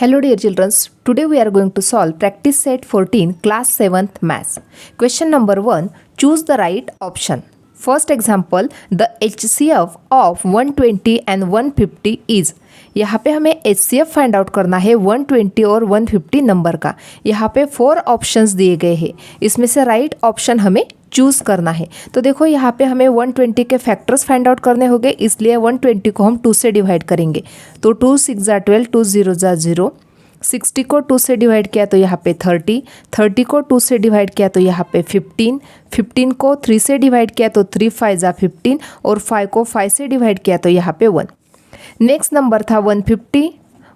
Hello dear children, today we are going to solve practice set 14 class 7th maths. Question number 1, choose the right option. First example, the HCF of 120 and 150 is. यहाँ पे हमें HCF find out करना है 120 और 150 number का. यहाँ पे 4 options दिए गए हैं, इसमें से राइट ऑप्शन हमें चूज़ करना है. तो देखो यहाँ पे हमें 120 के फैक्टर्स फाइंड आउट करने होंगे, इसलिए 120 को हम 2 से डिवाइड करेंगे. तो 2 6 ज़ा 12, 2 0 ज़ा 0. 60 को 2 से डिवाइड किया तो यहाँ पे 30, 30 को 2 से डिवाइड किया तो यहाँ पे 15, 15 को 3 से डिवाइड किया तो 3 5 ज़ा 15 और 5 को 5 से डिवाइड किया तो यहाँ पे 1. नेक्स्ट नंबर था 150.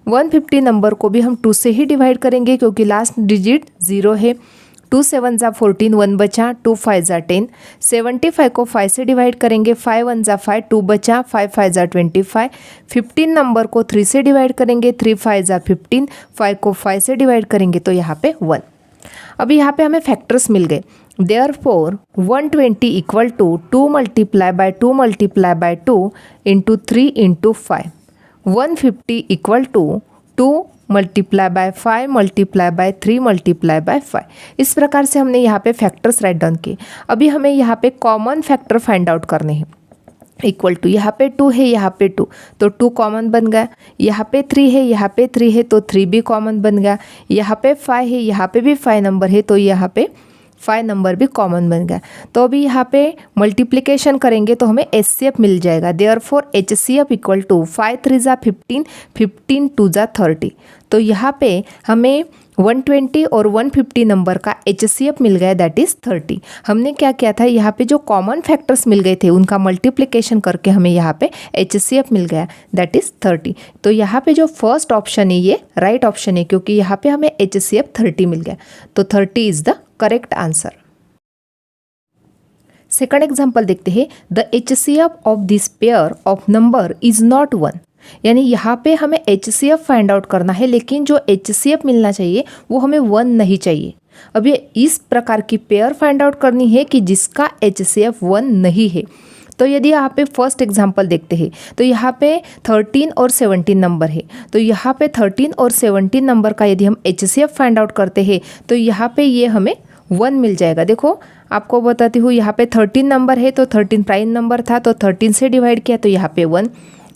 150 नंबर को भी हम 2 से ही डिवाइड करेंगे क्योंकि लास्ट डिजिट 0 है. 2 7 ज़ा 14, 1 बचा, 2 5 ज़ा 10. 75 को 5 से डिवाइड करेंगे, 5 1 ज़ा 5, 2 बचा, 5 5 ज़ा 25. 15 नंबर को 3 से डिवाइड करेंगे, 3 5 ज़ा 15, 5 को 5 से डिवाइड करेंगे तो यहाँ पे 1. अभी यहाँ पे हमें फैक्टर्स मिल गए. Therefore 120 equal to 2 multiply by 2 multiply by 2 into 3 into 5. 150 equal to 2 multiply by 5 multiply by 3 multiply by 5. इस प्रकार से हमने यहाँ पे फैक्टर्स राइट डाउन किए. अभी हमें यहाँ पे कॉमन फैक्टर फाइंड आउट करने हैं. इक्वल टू यहाँ पे 2 है, यहाँ पे 2, तो 2 कॉमन बन गया. यहाँ पे 3 है, यहाँ पे 3 है, तो 3 भी कॉमन बन गया. यहाँ पे 5 है, यहाँ पे भी 5 नंबर है, तो यहाँ पे 5 नंबर भी कॉमन बन गया. तो अभी यहाँ पे मल्टीप्लिकेशन करेंगे तो हमें HCF मिल जाएगा. देयरफॉर HCF इक्वल टू 5 3 ज़ा 15, 15 2 ज़ा 30. तो यहाँ पे हमें 120 और 150 नंबर का HCF मिल गया, दैट इज़ 30. हमने क्या किया था, यहाँ पे जो कॉमन फैक्टर्स मिल गए थे उनका मल्टीप्लिकेशन करके हमें यहाँ पे HCF मिल गया, दैट इज़ 30. तो यहाँ पे जो फर्स्ट ऑप्शन है ये राइट ऑप्शन है क्योंकि यहाँ पे हमें HCF 30 मिल गया. तो 30 is the correct answer. Second example देखते हैं. The HCF of this pair of number is not 1. यानी यहाँ पे हमें HCF फाइंड आउट करना है, लेकिन जो HCF मिलना चाहिए वो हमें 1 नहीं चाहिए. अब ये इस प्रकार की पेयर फाइंड आउट करनी है कि जिसका HCF 1 नहीं है. तो यदि यहाँ पे फर्स्ट एग्जांपल देखते हैं तो यहाँ पे 13 और 17 नंबर है. तो यहाँ पे 13 और 17 नंबर का यदि हम HCF फाइंड आउट करते हैं तो यहाँ पे ये हमें 1 मिल जाएगा. देखो आपको बताती हूँ, यहाँ पे 13 नंबर है तो 13 प्राइम नंबर था, तो 13 से डिवाइड किया तो यहाँ पे 1.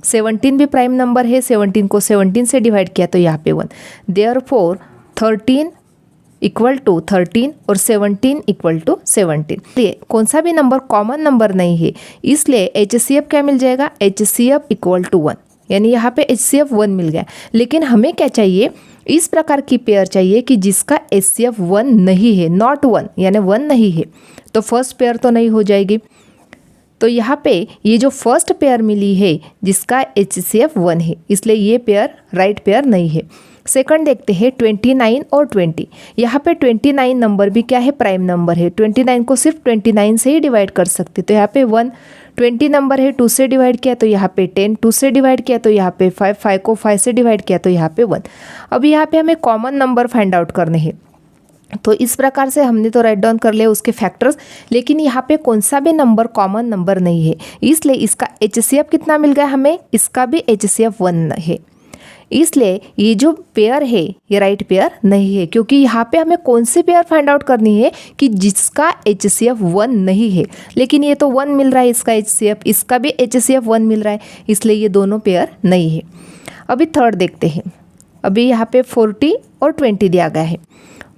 17 भी प्राइम नंबर है, 17 को 17 से डिवाइड किया तो यहाँ पे 1. देयरफॉर 13 इक्वल टू 13 और 17 इक्वल टू 17. इसलिए कौन सा भी नंबर कॉमन नंबर नहीं है, इसलिए HCF क्या मिल जाएगा, HCF इक्वल टू 1. यानी यहाँ पे HCF 1 मिल गया. लेकिन हमें क्या चाहिए, इस प्रकार की पेयर चाहिए कि जिसका HCF 1 नहीं है, नॉट 1 यानी 1 नहीं है. तो फर्स्ट पेयर तो नहीं हो जाएगी. तो यहाँ पे ये जो फर्स्ट पेयर मिली है जिसका HCF 1 है, इसलिए ये पेयर राइट पेयर नहीं है. सेकंड देखते हैं 29 और 20. यहाँ पे 29 नंबर भी क्या है, प्राइम नंबर है. 29 को सिर्फ 29 से ही डिवाइड कर सकते, तो यहाँ पे 1. 20 नंबर है, 2 से डिवाइड किया तो यहाँ पे 10, 2 से डिवाइड किया तो यहाँ पे 5, 5 को 5 से डिवाइड किया तो यहाँ पे 1. अब यहाँ पे हमें कॉमन नंबर फाइंड आउट करने हैं. तो इस प्रकार से हमने तो राइट डाउन कर लिया उसके फैक्टर्स, लेकिन यहाँ पे कौन सा भी नंबर कॉमन नंबर नहीं है, इसलिए इसका HCF कितना मिल गया हमें, इसका भी HCF 1 है. इसलिए ये जो पेयर है ये राइट पेयर नहीं है, क्योंकि यहाँ पे हमें कौन सी पेयर फाइंड आउट करनी है कि जिसका HCF 1 नहीं है. लेकिन ये तो 1 मिल रहा है इसका HCF, इसका भी HCF 1 मिल रहा है, इसलिए ये दोनों पेयर नहीं है. अभी थर्ड देखते हैं. अभी यहाँ पे 40 और 20 दिया गया है.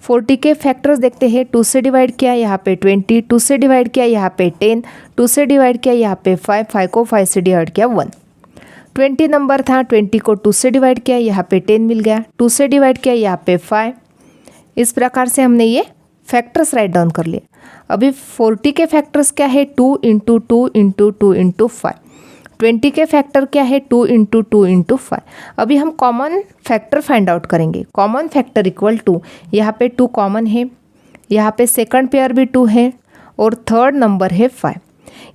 40 के फैक्टर्स देखते हैं. 2 से डिवाइड किया यहाँ पे 20, 2 से डिवाइड किया यहाँ पे 10, 2 से डिवाइड किया यहाँ पे 5, 5 को 5 से डिवाइड किया 1. 20 नंबर था, 20 को 2 से डिवाइड किया यहाँ पे 10 मिल गया. 2 से डिवाइड किया यहाँ पे 5. इस प्रकार से हमने ये फैक्टर्स राइट डाउन कर लिए. अभी 40 के फैक्टर्स क्या है, 2 इंटू 2 इंटू 2 इंटू 5. 20 के फैक्टर क्या है, 2 इंटू 2 इंटू 5. अभी हम कॉमन फैक्टर फाइंड आउट करेंगे. कॉमन फैक्टर इक्वल टू, यहाँ पे 2 कॉमन है, यहाँ पे सेकंड पेयर भी 2 है और थर्ड नंबर है 5.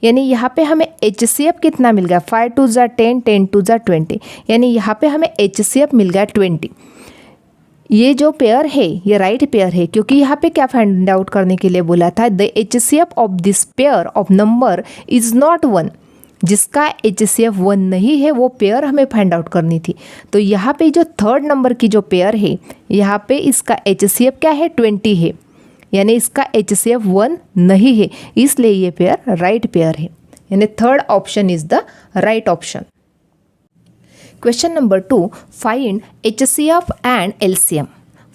यानी यहाँ पे हमें HCF कितना मिल गया, 5 2 ज़ा 10, 10 2 ज़ा 20. यानी यहाँ पे हमें HCF मिल गया 20. ये जो पेयर है ये राइट पेयर है, क्योंकि यहाँ पे क्या फाइंड आउट करने के लिए बोला था, the HCF of this pair of number is not 1. जिसका HCF 1 नहीं है वो पेयर हमें फाइंड आउट करनी थी। तो यहाँ पे जो थर्ड नंबर की जो पेयर है, यहाँ पे इसका HCF क्या है 20 है, यानी इसका HCF 1 नहीं है, इसलिए ये पेयर राइट पेयर है, यानी third option is the right option. Question number 2, find HCF and LCM।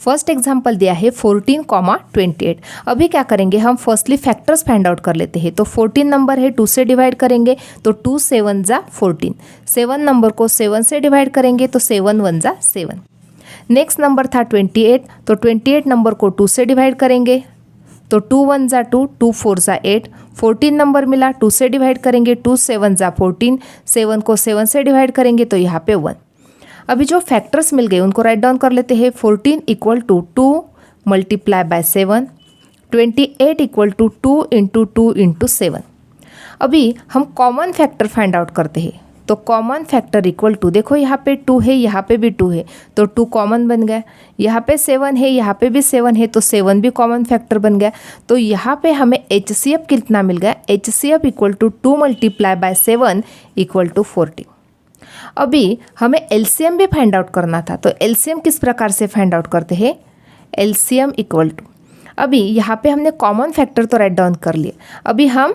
First example दिया है 14, 28। अभी क्या करेंगे हम, फर्स्टली फैक्टर्स फाइंड आउट कर लेते हैं। तो 14 नंबर है, 2 से डिवाइड करेंगे तो 2 7 जा 14। 7 नंबर को 7 से डिवाइड करेंगे तो 7 1 जा 7। नेक्स्ट नंबर था 28, तो 28 नंबर को 2 से डिवाइड करेंगे तो 2 1 जा 2, 2 4 जा 8। 14 नंबर मिला, 2 से डिवाइड करेंगे 2 7 जा 14। 7 को 7 से डिवाइड करेंगे तो यहाँ पे 1। अभी जो फैक्टर्स मिल गए उनको राइट डाउन कर लेते हैं। 14 equal to 2 multiply by 7, 28 equal to 2 into 2 into 7। अभी हम कॉमन फैक्टर फाइंड आउट करते हैं। तो कॉमन फैक्टर इक्वल टू, देखो यहाँ पे 2 है, यहाँ पे भी 2 है, तो 2 कॉमन बन गया। यहाँ पे 7 है, यहाँ पे भी 7 है, तो 7 भी कॉमन फैक्टर बन गया। तो यहाँ पे हमें HCF कितना मिल गया, HCF equal to 2 multiply by 7 equal to 40। अभी हमें LCM भी फाइंड आउट करना था। तो LCM किस प्रकार से फाइंड आउट करते हैं, LCM इक्वल टू, अभी यहाँ पे हमने कॉमन फैक्टर तो राइट डाउन कर लिए। अभी हम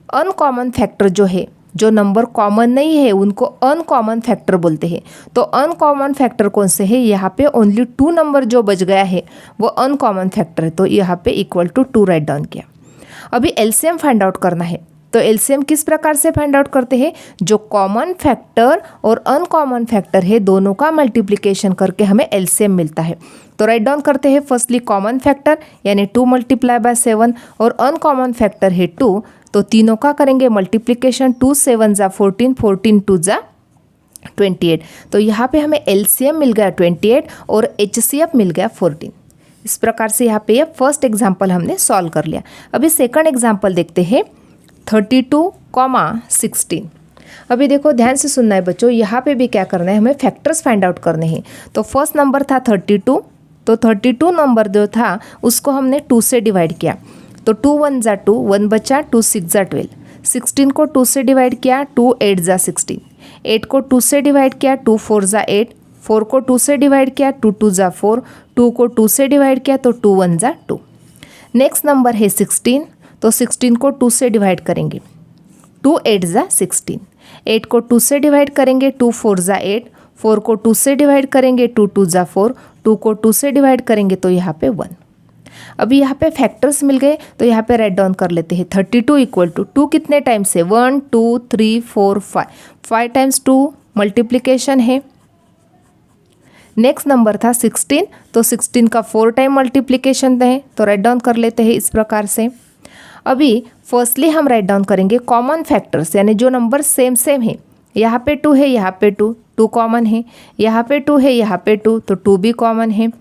अनकॉमन फैक्टर जो है, जो नंबर कॉमन नहीं है उनको अनकॉमन फैक्टर बोलते हैं। तो अनकॉमन फैक्टर कौन से है, यहाँ पे ओनली 2 नंबर जो बच गया है वो अनकॉमन फैक्टर है, तो यहाँ पे इक्वल टू 2 राइट डाउन किया। अभी LCM फाइंड आउट करना है। तो LCM किस प्रकार से फाइंड आउट करते हैं, जो कॉमन फैक्टर और अनकॉमन फैक्टर है दोनों का मल्टीप्लिकेशन करके हमें LCM मिलता है। तो राइट डाउन करते हैं फर्स्टली कॉमन फैक्टर यानी 2 मल्टीप्लाई बाय 7 और अनकॉमन फैक्टर है 2, तो तीनों का करेंगे मल्टीप्लिकेशन। 2 7 जा 14, 14 2 जा 28। तो यहाँ पे हमें LCM मिल गया 28 और HCF मिल गया 14। इस प्रकार से यहाँ पे फर्स्ट एग्जाम्पल हमने सॉल्व कर लिया। अभी सेकंड एग्जाम्पल देखते हैं 32, 16। अभी देखो ध्यान से सुनना है बच्चों, यहाँ पे भी क्या करना है, हमें फैक्टर्स फाइंड आउट करने हैं। तो फर्स्ट नंबर था 32, तो 32 नंबर जो था उसको हमने 2 से डिवाइड किया। तो 2 1 जा 2, 1 बचा, 2 6 जा 12। 16 को 2 से डिवाइड किया, 2 8 जा 16। 8 को 2 से डिवाइड किया, 2 4 जा 8। 4 को 2 से डिवाइड किया, 2 2 जा 4। 2 को 2 से डिवाइड किया तो 2 1 जा 2। नेक्स्ट नंबर है 16, तो 16 को 2 से डिवाइड करेंगे, 2 8 जा 16। 8 को 2 से डिवाइड करेंगे, 2 4 जा 8। 4 को 2 से डिवाइड करेंगे, 2 2 जा 4। 2 को 2 से डिवाइड करेंगे तो यहाँ पे 1। अभी यहाँ पे फैक्टर्स मिल गए तो यहाँ पे राइट डाउन कर लेते हैं। 32 इक्वल टू 2 कितने टाइम्स है, 1 2 3 4 5, 5 टाइम्स 2 मल्टीप्लिकेशन है। नेक्स्ट नंबर था 16, तो 16 का 4 टाइम मल्टीप्लिकेशन है, तो राइट डाउन कर लेते हैं इस प्रकार से। अभी फर्स्टली हम राइट डाउन करेंगे कॉमन फैक्टर्स, यानी जो नंबर सेम सेम है। यहाँ पे 2 है, यहाँ पे 2, 2 कॉमन है। यहाँ पे 2 है, यहाँ पे 2, तो 2 भी कॉमन है।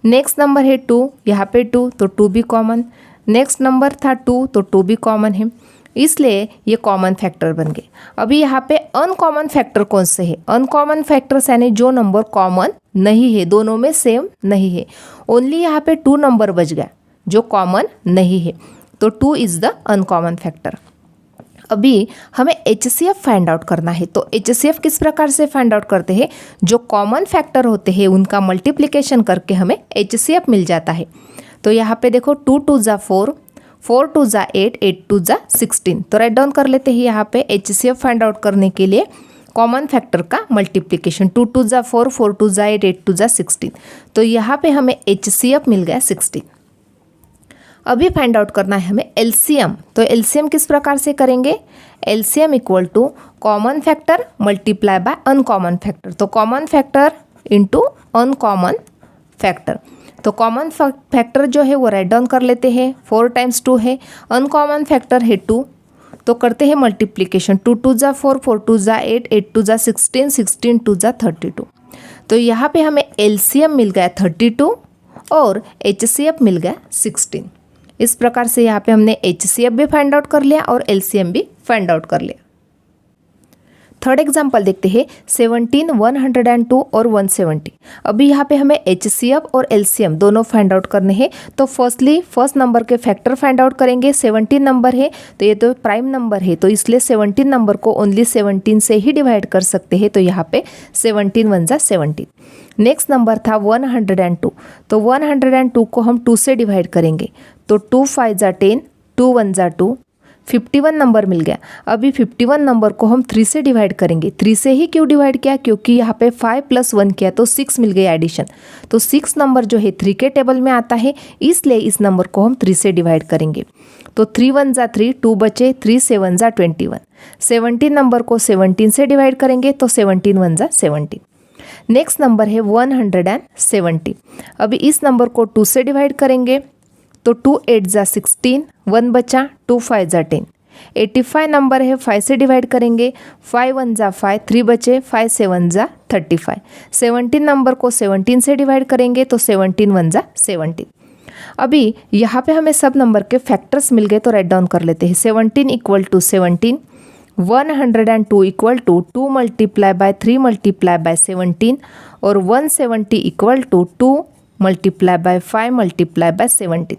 नेक्स्ट नंबर है 2, यहाँ पे 2, तो 2 भी कॉमन। नेक्स्ट नंबर था 2, तो 2 भी कॉमन है, इसलिए ये कॉमन फैक्टर बन गए। अभी यहाँ पे अनकॉमन फैक्टर कौन से है, अनकॉमन फैक्टर्स यानी जो नंबर कॉमन नहीं है, दोनों में सेम नहीं है। ओनली यहाँ पे 2 नंबर बच गया जो कॉमन नहीं है, तो 2 इज़ द अनकॉमन फैक्टर। अभी हमें HCF फाइंड आउट करना है। तो HCF किस प्रकार से फाइंड आउट करते हैं, जो कॉमन फैक्टर होते हैं उनका मल्टीप्लिकेशन करके हमें HCF मिल जाता है। तो यहाँ पे देखो 2 2 जा 4, 4 2 जा 8, 8 2 जा 16। तो राइट डाउन कर लेते हैं यहाँ पे HCF फाइंड आउट करने के लिए कॉमन फैक्टर का मल्टीप्लिकेशन। 2 2 जा 4, 4 2 जा 8, 8 2 जा 16। तो यहाँ पे हमें HCF मिल गया 16। अभी फाइंड आउट करना है हमें LCM। तो LCM किस प्रकार से करेंगे, LCM equal to common factor multiply by uncommon factor. तो common factor into uncommon factor. तो कॉमन फैक्टर जो है वो राइट डाउन कर लेते हैं, 4 टाइम्स 2 है। अनकॉमन फैक्टर है 2, तो करते हैं मल्टीप्लिकेशन। 2 2 जा 4, 4 2 जा 8, 8 2 जा 16, 16 2 जा 32। तो यहाँ पे हमें LCM मिल गया 32 और HCF मिल गया 16। इस प्रकार से यहाँ पे हमने HCF भी फाइंड आउट कर लिया और LCM भी फाइंड आउट कर लिया। थर्ड एग्जाम्पल देखते हैं 17, 102 और 170। अभी यहाँ पे हमें HCF और LCM दोनों फाइंड आउट करने हैं। तो फर्स्टली फर्स्ट नंबर के फैक्टर फाइंड आउट करेंगे। 17 नंबर है तो ये तो प्राइम नंबर है, तो इसलिए 17 नंबर को ओनली 17 से ही डिवाइड कर सकते हैं। तो यहाँ पे 17 1 जा 17। नेक्स्ट नंबर था 102, तो 102 को हम 2 से डिवाइड करेंगे। तो 2 5 जा 10, 2 1 जा 2, 51 नंबर मिल गया। अभी 51 नंबर को हम 3 से डिवाइड करेंगे। 3 से ही क्यों डिवाइड किया, क्योंकि यहाँ पे 5 + 1 किया तो 6 मिल गई एडिशन। तो 6 नंबर जो है 3 के टेबल में आता है, इसलिए इस नंबर को हम 3 से डिवाइड करेंगे। तो 3 1 जा 3, 2 बचे, 3 7 जा 21। 17 नंबर को 17 से डिवाइड करेंगे तो 17 1 जा 17। नेक्स्ट नंबर है 170। अभी इस नंबर को 2 से डिवाइड करेंगे तो 2 8 जा 16, 1 बचा, 2 5 जा 10। 85 नंबर है 5 से डिवाइड करेंगे, 5 1 जा 5, 3 बचे, 5 7 जा 35। 17 नंबर को 17 से डिवाइड करेंगे तो 17 1 जा 17। अभी यहाँ पे हमें सब नंबर के फैक्टर्स मिल गए, तो राइट डाउन कर लेते हैं। 17 = 17, 102 = 2 × 3 × 17 और 170 = 2 × 5 × 17।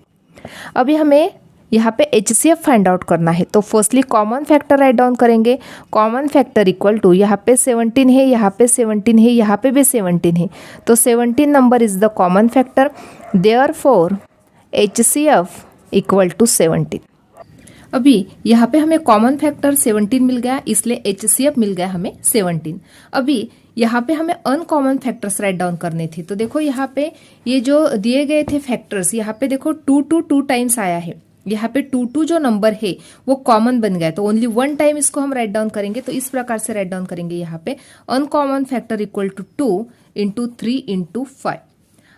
अभी हमें यहाँ पे HCF फाइंड आउट करना है। तो firstly common factor write down करेंगे। कॉमन फैक्टर इक्वल टू यहाँ पे 17 है, यहाँ पे 17 है, यहाँ पे भी 17 है, तो 17 number is the common factor. Therefore HCF = 17। अभी यहाँ पे हमें कॉमन फैक्टर 17 मिल गया, इसलिए HCF मिल गया हमें 17। अभी यहाँ पे हमें अनकॉमन फैक्टर्स राइट डाउन करने थे। तो देखो यहाँ पे ये जो दिए गए थे फैक्टर्स, यहाँ पे देखो 2 टाइम्स आया है। यहाँ पे 2 जो नंबर है वो कॉमन बन गया, तो ओनली 1 टाइम इसको हम राइट डाउन करेंगे। तो इस प्रकार से राइट डाउन करेंगे यहाँ पे अनकॉमन फैक्टर = 2 × 3 × 5।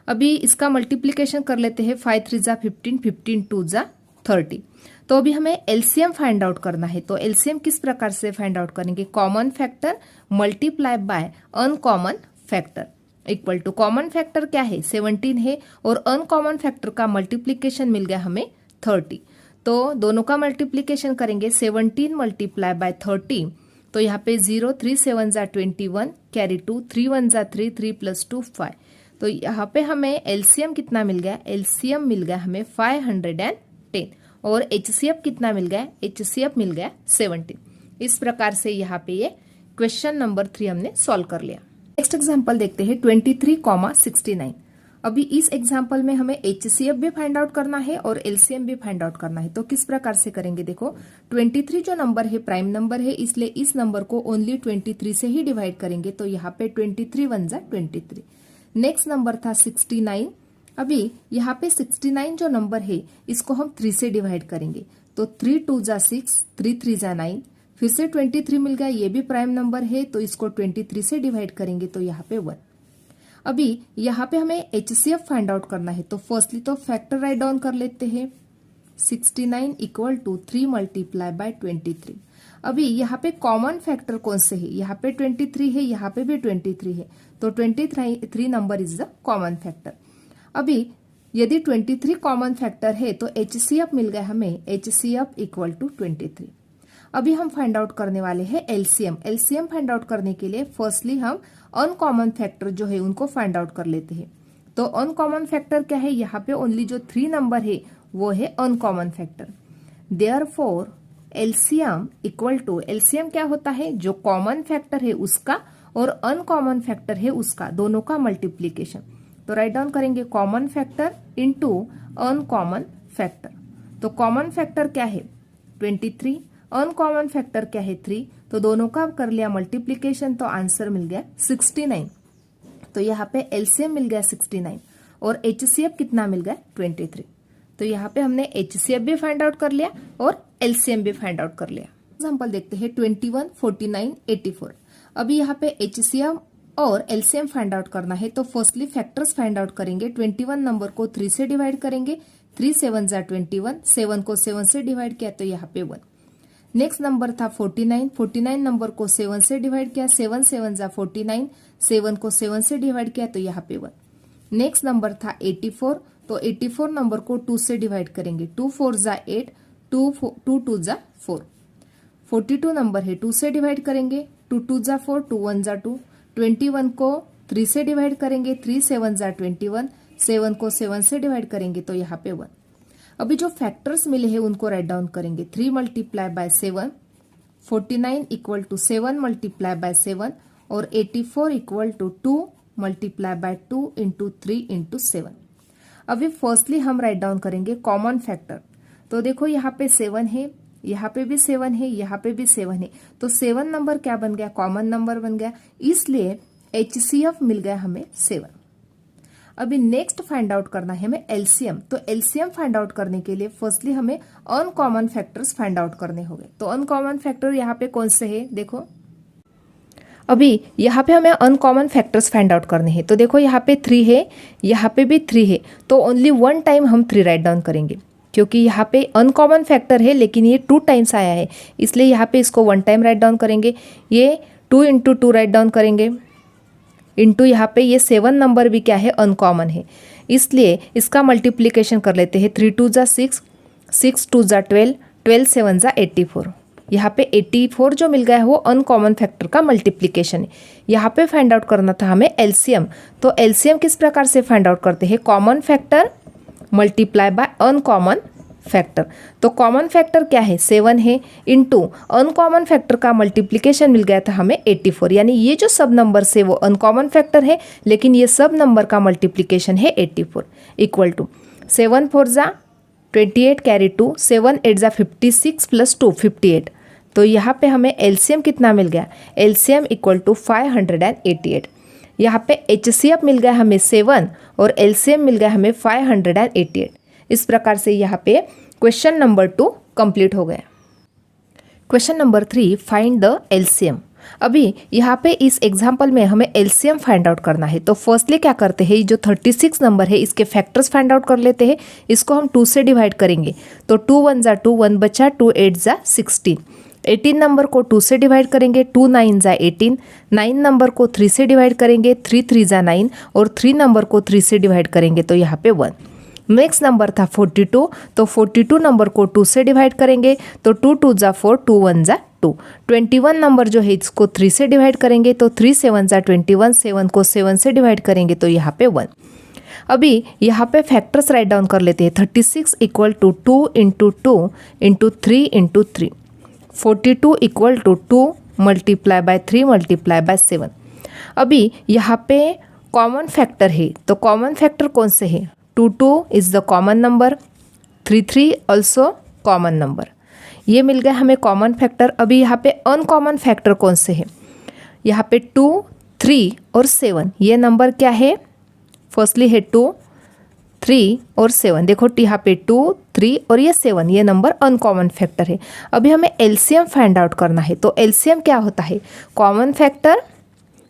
अभी इसका मल्टीप्लीकेशन कर लेते हैं। 5 3 जा 15, 15 2 जा 30। तो अभी हमें LCM फाइंड आउट करना है। तो LCM किस प्रकार से फाइंड आउट करेंगे, common factor multiply by uncommon factor equal to, common factor क्या है 17 है और अनकॉमन फैक्टर का मल्टीप्लीकेशन मिल गया हमें 30। तो दोनों का मल्टीप्लीकेशन करेंगे 17 × 30। तो यहाँ पे 0 3 7 जा 21, कैरी 2, 3 1 जा 3, 3 + 2 5। तो यहाँ पे हमें LCM कितना मिल गया, LCM मिल गया हमें 510 और HCF कितना मिल गया, HCF मिल गया 17। इस प्रकार से यहाँ पे ये क्वेश्चन नंबर 3 हमने सॉल्व कर लिया। नेक्स्ट एग्जांपल देखते हैं 23,69। अभी इस एग्जांपल में हमें HCF भी फाइंड आउट करना है और LCM भी फाइंड आउट करना है। तो किस प्रकार से करेंगे, देखो 23 जो नंबर है प्राइम नंबर है, इसलिए इस नंबर को ओनली 23 से ही डिवाइड करेंगे। तो यहाँ पे 23 1 जा 23। नेक्स्ट नंबर था 69। अभी यहाँ पे 69 जो नंबर है इसको हम 3 से डिवाइड करेंगे। तो 3 2 जा 6, 3 3 जा 9, फिर से 23 मिल गया, ये भी प्राइम नंबर है, तो इसको 23 से डिवाइड करेंगे तो यहाँ पे 1। अभी यहाँ पे हमें HCF फाइंड आउट करना है। तो फर्स्टली तो फैक्टर राइट डाउन कर लेते हैं। 69 = 3 × 23। अभी यहाँ पे कॉमन फैक्टर कौन से है, यहाँ पे 23 है, यहाँ पे भी 23 है, तो 23 number is the common factor. अभी यदि 23 कॉमन फैक्टर है तो HCF मिल गया हमें, HCF = 23। अभी हम फाइंड आउट करने वाले हैं LCM। LCM फाइंड आउट करने के लिए फर्स्टली हम अनकॉमन फैक्टर जो है उनको फाइंड आउट कर लेते हैं। तो अनकॉमन फैक्टर क्या है, यहाँ पे ओनली जो 3 नंबर है वो है uncommon factor. Therefore LCM = LCM क्या होता है, जो कॉमन फैक्टर है उसका और अनकॉमन फैक्टर है उसका, दोनों का मल्टीप्लीकेशन। तो राइट डाउन करेंगे common factor into uncommon factor. तो कॉमन फैक्टर क्या है 23, अनकॉमन फैक्टर क्या है 3, तो दोनों का कर लिया मल्टीप्लीकेशन, तो आंसर मिल गया 69। तो यहाँ पे LCM मिल गया 69 और HCF कितना मिल गया 23। तो यहाँ पे हमने HCF भी फाइंड आउट कर लिया और LCM भी फाइंड आउट कर लिया। एग्जाम्पल देखते हैं 21, 49, 84। अभी यहाँ पे HCF और LCM फाइंड आउट करना है। तो फर्स्टली फैक्टर्स फाइंड आउट करेंगे। 21 नंबर को 3 से डिवाइड करेंगे, 3 7 जा 21, 7 को 7 से डिवाइड किया तो यहाँ पे 1। नेक्स्ट नंबर था 49, 49 नंबर को 7 से डिवाइड किया, 7 7 जा 49, 7 को 7 से डिवाइड किया तो यहाँ पे 1। नेक्स्ट नंबर था 84, तो 84 नंबर को 2 से डिवाइड करेंगे, 2 4 जा 8, 2 2 जा 4। 42 नंबर है 2 से डिवाइड करेंगे, 2 2 जा 4, 2 1 जा 2, 21 को 3 से डिवाइड करेंगे, 3 7 जा 21, 7 को 7 से डिवाइड करेंगे तो यहाँ पे 1। अभी जो फैक्टर्स मिले हैं उनको राइट डाउन करेंगे। 3 multiply by 7, 49 equal to 7 multiply by 7 और 84 equal to 2 multiply by 2 into 3 into 7। अभी फर्स्टली हम राइट डाउन करेंगे कॉमन फैक्टर। तो देखो यहाँ पे 7 है, यहाँ पे भी 7 है, यहाँ पे भी 7 है, तो 7 नंबर क्या बन गया, कॉमन नंबर बन गया, इसलिए HCF मिल गया हमें 7। अभी नेक्स्ट फाइंड आउट करना है हमें एलसीएम। तो एलसीएम फाइंड आउट करने के लिए फर्स्टली हमें अनकॉमन फैक्टर्स फाइंड आउट करने होंगे। तो अनकॉमन फैक्टर यहाँ पे कौन से है, देखो अभी यहाँ पे हमें अनकॉमन फैक्टर्स फाइंड आउट करने हैं। तो देखो यहाँ पे 3 है, यहाँ पे भी 3 है, तो ओनली 1 टाइम हम 3 राइट डाउन करेंगे, क्योंकि यहाँ पे अनकॉमन फैक्टर है लेकिन ये 2 टाइम्स आया है, इसलिए यहाँ पे इसको 1 टाइम राइट डाउन करेंगे। ये 2 इंटू 2 राइट डाउन करेंगे, इंटू यहाँ पे ये 7 नंबर भी क्या है, अनकॉमन है, इसलिए इसका मल्टीप्लीकेशन कर लेते हैं। 3 2 जा 6, 6 2 जा 12, 12 7 जा 84। यहाँ पे 84 जो मिल गया है वो अनकॉमन फैक्टर का मल्टीप्लीकेशन है। यहाँ पे फाइंड आउट करना था हमें एलसीएम। तो एलसीएम किस प्रकार से फाइंड आउट करते हैं, common factor multiply by uncommon factor. तो कॉमन फैक्टर क्या है, 7 है, इंटू अनकॉमन फैक्टर का मल्टीप्लिकेशन मिल गया था हमें 84, यानी ये जो सब नंबर से वो अनकॉमन फैक्टर है लेकिन ये सब नंबर का मल्टीप्लिकेशन है 84, इक्वल टू 7 4 जा 28 कैरी 2, 7 8 जा 56 प्लस 2 58। तो यहाँ पे हमें एलसीएम कितना मिल गया, एलसीएम इक्वल टू 588। यहाँ पे HCF मिल गया हमें 7 और एलसीएम मिल गया हमें 588। इस प्रकार से यहाँ पे क्वेश्चन नंबर 2 कंप्लीट हो गया। Question number 3, find the LCM. अभी यहाँ पे इस एग्जाम्पल में हमें एलसीएम फाइंड आउट करना है। तो फर्स्टली क्या करते हैं, जो 36 नंबर है इसके फैक्टर्स फाइंड आउट कर लेते हैं। इसको हम 2 से डिवाइड करेंगे, तो 2 1 जा 2, 1 बचा, 2 8 जा 16। 18 नंबर को 2 से डिवाइड करेंगे, 2 9 जा 18। 9 नंबर को 3 से डिवाइड करेंगे, 3 3 जा 9 और 3 नंबर को 3 से डिवाइड करेंगे तो यहाँ पे 1। नेक्स्ट नंबर था 42, तो 42 नंबर को 2 से डिवाइड करेंगे, तो 2 2 जा 4, 2 1 जा 2। 21 नंबर जो है इसको 3 से डिवाइड करेंगे, तो 3 7 जा 21, 7 को 7 से डिवाइड करेंगे तो यहाँ पे 1। अभी यहाँ पे फैक्टर्स राइट डाउन कर लेते हैं। 36 equal to 2 into 2 into 3 into 3। 42 equal to 2 multiply by 3 multiply by 7। अभी यहाँ पे कॉमन फैक्टर है, तो कॉमन फैक्टर कौन से है, 2 2 is the common number, 3 3 also common number, ये मिल गया हमें कॉमन फैक्टर। अभी यहाँ पे अनकॉमन फैक्टर कौन से है, यहाँ पे 2 3 और 7, ये नंबर क्या है, फर्स्टली है 2 3 और 7। देखो यहाँ पे 2 3 और ये 7, ये नंबर अनकॉमन फैक्टर है। अभी हमें एलसीएम फाइंड आउट करना है। तो एलसीएम क्या होता है, common factor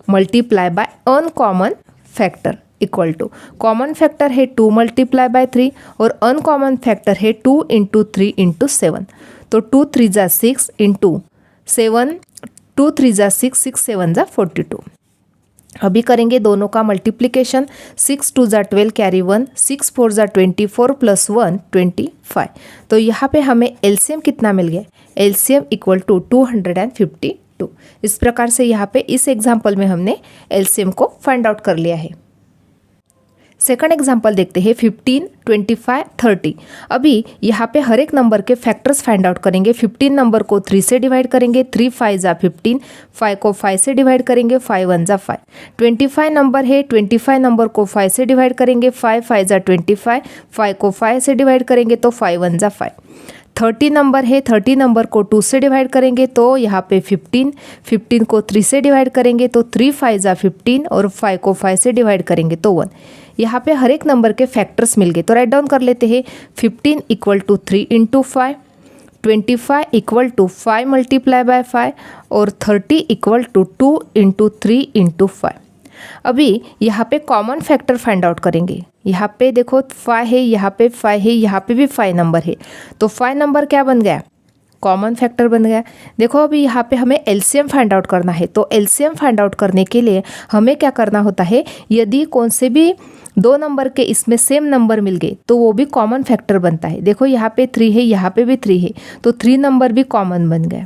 multiply by uncommon factor equal to, common factor है 2 मल्टीप्लाई बाय 3 और अनकॉमन फैक्टर है 2 इंटू 3 इंटू 7। तो 2 3 जा 6 इंटू 7, 2 3 जा 6, 6 7 जा 42। अभी करेंगे दोनों का मल्टीप्लिकेशन, 6 2 जा 12 कैरी 1, 6 4 जा 24 प्लस 1 25। तो यहाँ पे हमें एलसीएम कितना मिल गया, एलसीएम इक्वल टू 252। इस प्रकार से यहाँ पे इस एग्जाम्पल में हमने एलसीएम को फाइंड आउट कर लिया है। सेकंड एग्जाम्पल देखते हैं, 15 25 30। अभी यहाँ पे हर एक नंबर के फैक्टर्स फाइंड आउट करेंगे। 15 नंबर को 3 से डिवाइड करेंगे, 3 5 जा 15, 5 को 5 से डिवाइड करेंगे, 5 1 जा 5। 25 नंबर है, 25 नंबर को 5 से डिवाइड करेंगे, 5 5 जा 25, 5 को 5 से डिवाइड करेंगे तो 5 1 जा 5। 30 नंबर है, 30 नंबर को 2 से डिवाइड करेंगे तो यहाँ पे 15, 15 को 3 से डिवाइड करेंगे तो 3 5 जा 15 और 5 को 5 से डिवाइड करेंगे तो 1। यहाँ पे हर एक नंबर के फैक्टर्स मिल गए, तो राइट डाउन कर लेते हैं। 15 equal to 3 into 5, 25 equal to 5 multiply by 5 और 30 इक्वल टू 2 इंटू 3 इंटू 5। अभी यहाँ पे कॉमन फैक्टर फाइंड आउट करेंगे। यहाँ पे देखो 5 है, यहाँ पे 5 है, यहाँ पे भी 5 नंबर है, तो 5 नंबर क्या बन गया, कॉमन फैक्टर बन गया। देखो अभी यहाँ पे हमें एलसीएम फाइंड आउट करना है। तो एलसीएम फाइंड आउट करने के लिए हमें क्या करना होता है, यदि कौन से भी 2 नंबर के इसमें सेम नंबर मिल गए तो वो भी कॉमन फैक्टर बनता है। देखो यहाँ पे 3 है, यहाँ पे भी 3 है, तो 3 नंबर भी कॉमन बन गए।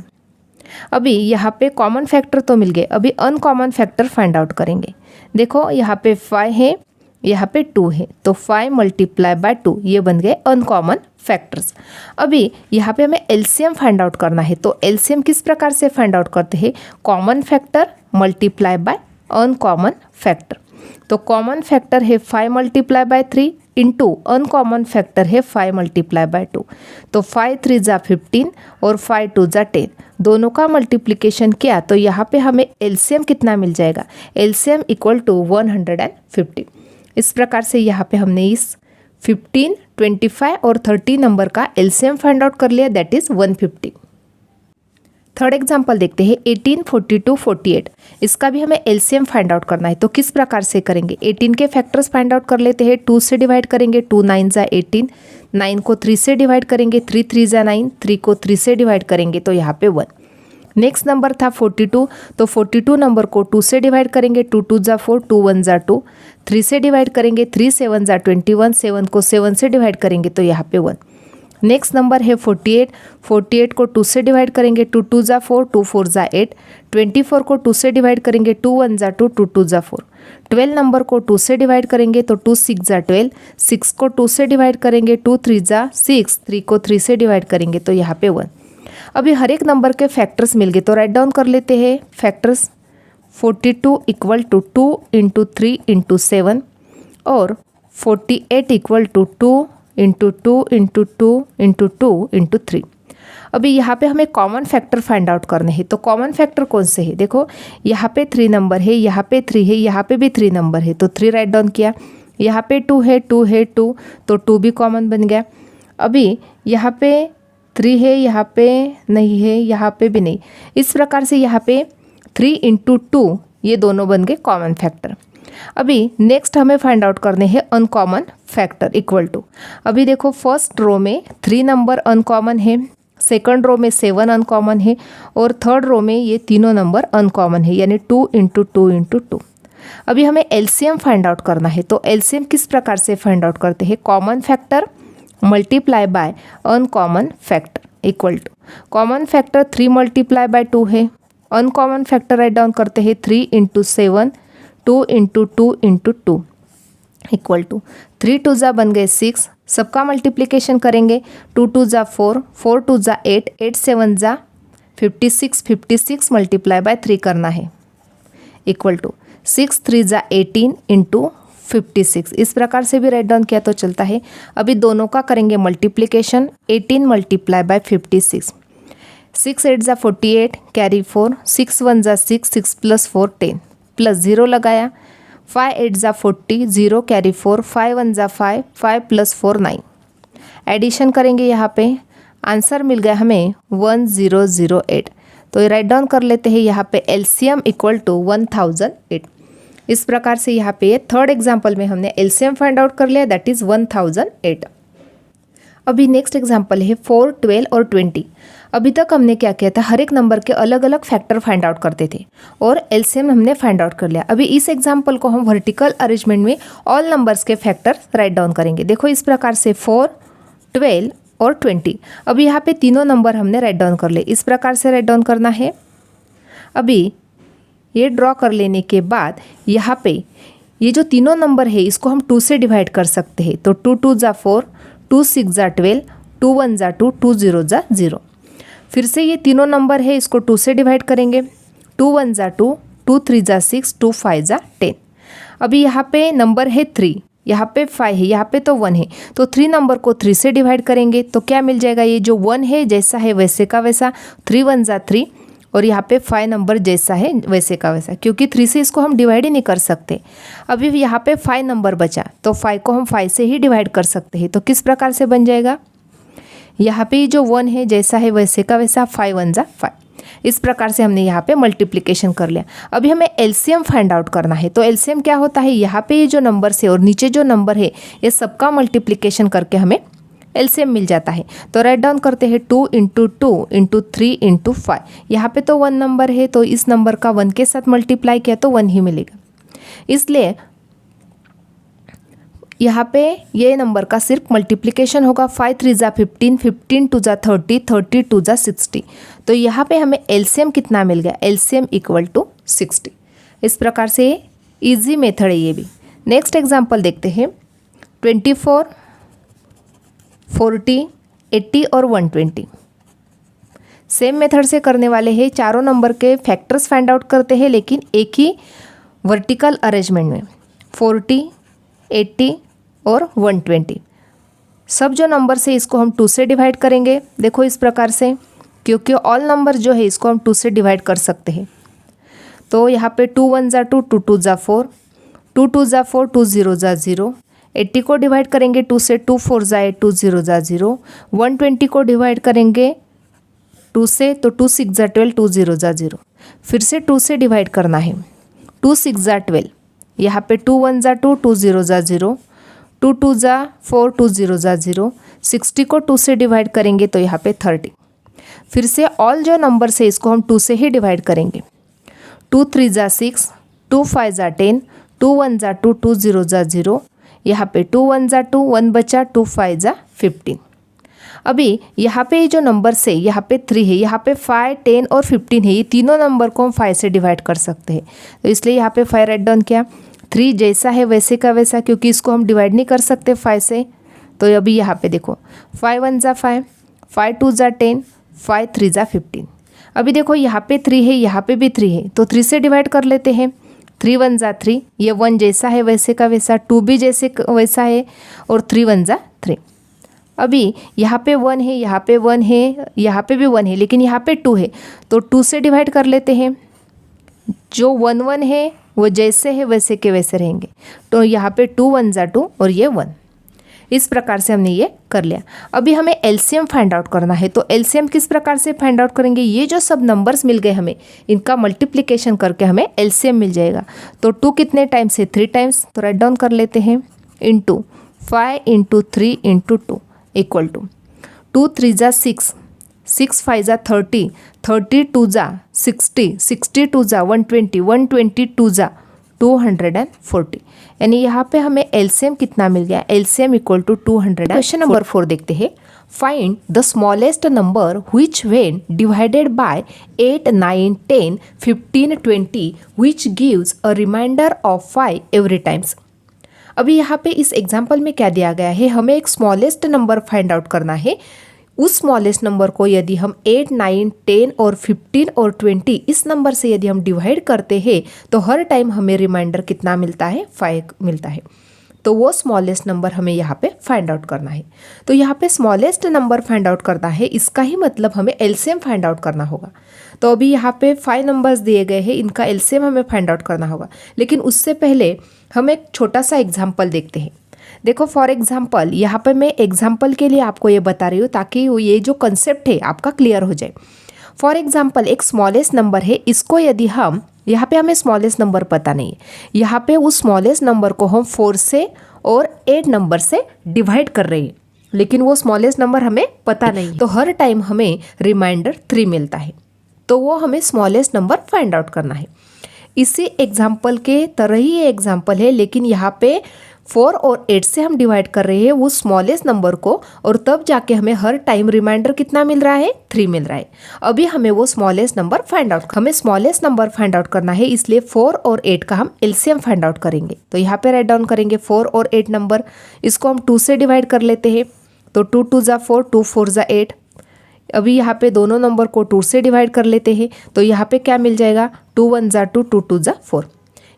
अभी यहाँ पे कॉमन फैक्टर तो मिल गए, अभी अनकॉमन फैक्टर फाइंड आउट करेंगे। देखो यहाँ पे 5 है, यहाँ पे 2 है, तो 5 मल्टीप्लाई बाय 2 ये बन गए अनकॉमन फैक्टर्स। अभी यहाँ पे हमें एलसीएम फाइंड आउट करना है, तो एलसीएम किस प्रकार से फाइंड आउट करते हैं, common factor multiply by uncommon factor. तो कॉमन फैक्टर है 5 multiply by 3 into uncommon factor है 5 मल्टीप्लाई बाय 2। तो 5 3 जा 15 और 5 2 जा 10, दोनों का मल्टीप्लिकेशन किया तो यहाँ पे हमें एलसीएम कितना मिल जाएगा, एलसीएम इक्वल टू 150। इस प्रकार से यहाँ पे हमने इस 15, 25 और 30 नंबर का एलसीएम फाइंड आउट कर लिया, दैट इज 150। थर्ड एग्जाम्पल देखते हैं 18, 42, 48। इसका भी हमें एलसीएम फाइंड आउट करना है, तो किस प्रकार से करेंगे, 18 के फैक्टर्स फाइंड आउट कर लेते हैं। 2 से डिवाइड करेंगे, 2 9 जा 18, 9 को 3 से डिवाइड करेंगे, 3 3 जा 9, 3 को 3 से डिवाइड करेंगे तो यहाँ पे 1। नेक्स्ट नंबर था 42, तो 42 नंबर को 2 से डिवाइड करेंगे, 2 2 जा 4, 2 1 जा 2, 3 से डिवाइड करेंगे, 3 7 जा 21, 7 को 7 से डिवाइड करेंगे तो यहाँ पे 1। नेक्स्ट नंबर है 48, 48 को 2 से डिवाइड करेंगे, 2 2 जा 4, 2 4 जा 8, 24 को 2 से डिवाइड करेंगे, 2 1 जा 2, 2 2 जा 4। 12 नंबर को 2 से डिवाइड करेंगे तो 2 6 जा 12, 6 को 2 से डिवाइड करेंगे, 2 3 जा 6, 3 को 3 से डिवाइड करेंगे तो यहाँ पे 1। अभी हर एक नंबर के फैक्टर्स मिल गए, तो राइट डाउन कर लेते हैं factors. 42 equal to 2 into 3 into 7 और 48 equal to 2 into 2 into 2 into 2 into 3। अभी यहाँ पे हमें कॉमन फैक्टर फाइंड आउट करने हैं, तो कॉमन फैक्टर कौन से है, देखो यहाँ पे 3 नंबर है, यहाँ पे 3 है, यहाँ पे भी 3 नंबर है, तो 3 राइट डाउन किया। यहाँ पे 2 है, 2 है, 2, तो 2 भी कॉमन बन गया। अभी यहाँ पे 3 है, यहाँ पे नहीं है, यहाँ पे भी नहीं। इस प्रकार से यहाँ पे 3 इंटू 2 ये दोनों बन गए कॉमन फैक्टर। अभी नेक्स्ट हमें फाइंड आउट करने हैं अनकॉमन फैक्टर इक्वल टू। अभी देखो फर्स्ट रो में 3 नंबर अनकॉमन है, सेकंड रो में 7 अनकॉमन है और थर्ड रो में ये तीनों नंबर अनकॉमन है, यानी 2 इंटू 2 इंटू 2। अभी हमें एलसीएम फाइंड आउट करना है, तो एलसीएम किस प्रकार से फाइंड आउट करते हैं, common factor multiply by uncommon factor equal to. Common factor 3 multiply by 2 है, अनकॉमन फैक्टर राइट डाउन करते हैं 3 into 7, 2 into 2 into 2 equal to 3 2 जा बन गए 6, सबका मल्टीप्लिकेशन करेंगे, 2 2 जा 4, 4 2 जा 8, 8 7 जा 56, 56 मल्टीप्लाई बाय 3 करना है इक्वल टू 6 3 जा 18 इंटू 56। इस प्रकार से भी राइट डाउन किया तो चलता है। अभी दोनों का करेंगे मल्टीप्लिकेशन, 18 मल्टीप्लाई बाय 56, 6 8 जा 48 कैरी 4, 6 1 जा 6, 6 प्लस 4 10 प्लस 0 लगाया, 5 8 जा 40, 0 कैरी 4, 5 1 जा 5, 5 प्लस 4 9। एडिशन करेंगे, यहाँ पे आंसर मिल गया हमें 1008। तो ये राइट डाउन कर लेते हैं, यहाँ पे एलसीएम इक्वल टू 1008। इस प्रकार से यहाँ पे थर्ड एग्जाम्पल में हमने एलसीएम फाइंड आउट कर लिया, दैट इज 1008। अभी नेक्स्ट एग्जाम्पल है 4, 12 और 20। अभी तक हमने क्या किया था, हर एक नंबर के अलग अलग फैक्टर फाइंड आउट करते थे और एलसीएम हमने फाइंड आउट कर लिया। अभी इस एग्जाम्पल को हम वर्टिकल अरेंजमेंट में ऑल नंबर्स के फैक्टर राइट डाउन करेंगे। देखो इस प्रकार से 4, 12 और 20। अभी यहाँ पे तीनों नंबर हमने राइट डाउन कर लिए, इस प्रकार से राइट डाउन करना है। अभी ये ड्रॉ कर लेने के बाद यहाँ पे ये जो तीनों नंबर है इसको हम 2 से डिवाइड कर सकते हैं, तो 2 2 जा 4, 2 6 जा 12, 2 1 जा 2, 2 0 जा 0। फिर से ये तीनों नंबर है इसको 2 से डिवाइड करेंगे, 2 1 जा 2, 2 3 जा 6, 2 5 जा 10। अभी यहाँ पे नंबर है 3, यहाँ पे 5 है, यहाँ पे तो 1 है, तो 3 नंबर को 3 से डिवाइड करेंगे तो क्या मिल जाएगा, ये जो 1 है जैसा है वैसे का वैसा, 3 1 जा 3 और यहाँ पे 5 नंबर जैसा है वैसे का वैसा, क्योंकि 3 से इसको हम डिवाइड ही नहीं कर सकते। अभी यहाँ पे 5 नंबर बचा तो 5 को हम 5 से ही डिवाइड कर सकते हैं, तो किस प्रकार से बन जाएगा, यहाँ पे जो 1 है जैसा है वैसे का वैसा, 5 1 जा 5। इस प्रकार से हमने यहाँ पे मल्टीप्लिकेशन कर लिया। अभी हमें एलसीएम फाइंड आउट करना है, तो एलसीएम क्या होता है, यहाँ पे ये जो नंबर है और नीचे जो नंबर है ये सबका मल्टीप्लिकेशन करके हमें एलसीएम मिल जाता है। तो राइट डाउन करते हैं 2 इंटू 2 इंटू 3 इंटू 5। यहाँ पे तो 1 नंबर है तो इस नंबर का 1 के साथ मल्टीप्लाई किया तो 1 ही मिलेगा, इसलिए यहाँ पे ये नंबर का सिर्फ मल्टीप्लिकेशन होगा। 5 3 जा 15, 15 2 जा 30, 30 2 जा 60। तो यहाँ पे हमें एलसीएम कितना मिल गया, एलसीएम इक्वल टू 60। इस प्रकार से इजी मेथड है ये भी। नेक्स्ट एग्जांपल देखते हैं। 24, 40, 80 और 120 सेम मेथड से करने वाले हैं। चारों नंबर के फैक्टर्स फाइंड आउट करते हैं लेकिन एक ही वर्टिकल अरेंजमेंट में। 40, 80 और 120 सब जो नंबर से इसको हम 2 से डिवाइड करेंगे। देखो इस प्रकार से, क्योंकि ऑल नंबर जो है इसको हम 2 से डिवाइड कर सकते हैं। तो यहाँ पे 2 1 जा 2, 2 2 जा 4, 2 2 जा 4, 2 0 जा 0। 80 को डिवाइड करेंगे 2 से, 2 4 जा 8, 2 0 जा 0। 120 को डिवाइड करेंगे 2 से, तो 2 6 जा 12, 2 0 जा 0। फिर से 2 से डिवाइड करना है। 2 6 जा 12, यहाँ पे 2 1 जा 2, 2 0 जा 0। 2 2 जा 4, 2 0 जा 0। 60 को 2 से डिवाइड करेंगे तो यहाँ पे 30। फिर से ऑल जो नंबर से इसको हम 2 से ही डिवाइड करेंगे। 2 3 जा 6, 2 5 जा 10, 2 1 जा 2, 2 0 जा 0। यहाँ पे 2 1 जा 2, 1 बचा, 2 5 जा 15। अभी यहाँ पे जो नंबर से यहाँ पे 3 है, यहाँ पे 5, 10 और 15 है। ये तीनों नंबर को हम 5 से डिवाइड कर सकते हैं, तो इसलिए यहाँ पे 5 राइट डाउन किया। 3 जैसा है वैसे का वैसा, क्योंकि इसको हम डिवाइड नहीं कर सकते 5 से। तो अभी यहाँ पे देखो 5 1 जा 5, 5 2 जा 10, 5 3 जा 15। अभी देखो यहाँ पे 3 है, यहाँ पे भी 3 है, तो 3 से डिवाइड कर लेते हैं। 3 1 जा 3, ये 1 जैसा है वैसे का वैसा, 2 भी जैसे वैसा है, और 3 1 जा 3। अभी यहाँ पे 1 है, यहाँ पे 1 है, यहाँ पे भी 1 है, लेकिन यहाँ पे 2 है, तो 2 से डिवाइड कर लेते हैं। जो 1 1 है वो जैसे है वैसे के वैसे रहेंगे। तो यहाँ पे 2 1 जा 2 और ये 1। इस प्रकार से हमने ये कर लिया। अभी हमें एलसीएम फाइंड आउट करना है। तो एलसीएम किस प्रकार से फाइंड आउट करेंगे, ये जो सब नंबर्स मिल गए हमें, इनका मल्टीप्लिकेशन करके हमें एलसीएम मिल जाएगा। तो 2 कितने टाइम्स है, 3 टाइम्स, तो राइट डाउन कर लेते हैं। Into 5 into 3 into 2 equal to 2 3 जा 6, 6 5 जा 30, 30 2 जा 60, 60 2 जा 120, 120 2 जा 240। यानी यहाँ पे हमें एलसीएम कितना मिल गया, LCM equal to 200। Question number 4 देखते हैं। Find the smallest number which when divided by 8 9 10 15 20 which gives a remainder of 5 every times. अभी यहाँ पे इस एग्जाम्पल में क्या दिया गया है, हमें एक स्मॉलेस्ट नंबर फाइंड आउट करना है। उस स्मॉलेस्ट नंबर को यदि हम 8 9 10 और 15 और 20 इस नंबर से यदि हम डिवाइड करते हैं तो हर टाइम हमें रिमाइंडर कितना मिलता है, 5 मिलता है। तो वो स्मॉलेस्ट नंबर हमें यहाँ पे फाइंड आउट करना है। तो यहाँ पे स्मॉलेस्ट नंबर फाइंड आउट करना है, इसका ही मतलब हमें एलसीएम फाइंड आउट करना होगा। तो अभी यहाँ पे 5 नंबर्स दिए गए हैं, इनका एलसीएम हमें फाइंड आउट करना होगा। लेकिन उससे पहले हम एक छोटा सा एग्जाम्पल देखते हैं। देखो फॉर एग्जाम्पल, यहाँ पे मैं एग्जाम्पल के लिए आपको ये बता रही हूँ ताकि ये जो कंसेप्ट है आपका क्लियर हो जाए। फॉर एग्जाम्पल एक स्मॉलेस्ट नंबर है, इसको यदि हम, यहाँ पे हमें स्मॉलेस्ट नंबर पता नहीं है, यहाँ पे उस स्मॉलेस्ट नंबर को हम 4 से और 8 नंबर से डिवाइड कर रहे हैं, लेकिन वो स्मॉलेस्ट नंबर हमें पता नहीं है। तो हर टाइम हमें रिमाइंडर 3 मिलता है, तो वो हमें स्मॉलेस्ट नंबर फाइंड आउट करना है। इसी एग्जाम्पल के तरह ही ये एग्जाम्पल है, लेकिन यहाँ पे 4 और 8 से हम डिवाइड कर रहे हैं वो स्मॉलेस्ट नंबर को, और तब जाके हमें हर टाइम रिमाइंडर कितना मिल रहा है, 3 मिल रहा है। अभी हमें वो स्मॉलेस्ट नंबर फाइंड आउट, हमें स्मॉलेस्ट नंबर फाइंड आउट करना है, इसलिए 4 और 8 का हम एलसीएम फाइंड आउट करेंगे। तो यहाँ पे राइट डाउन करेंगे 4 और 8 नंबर, इसको हम 2 से डिवाइड कर लेते हैं। तो 2 2 जा 4, 2 4 जा 8। अभी यहाँ पे दोनों नंबर को 2 से डिवाइड कर लेते हैं, तो यहाँ पे क्या मिल जाएगा, 2 1 जा 2, 2 2 जा 4।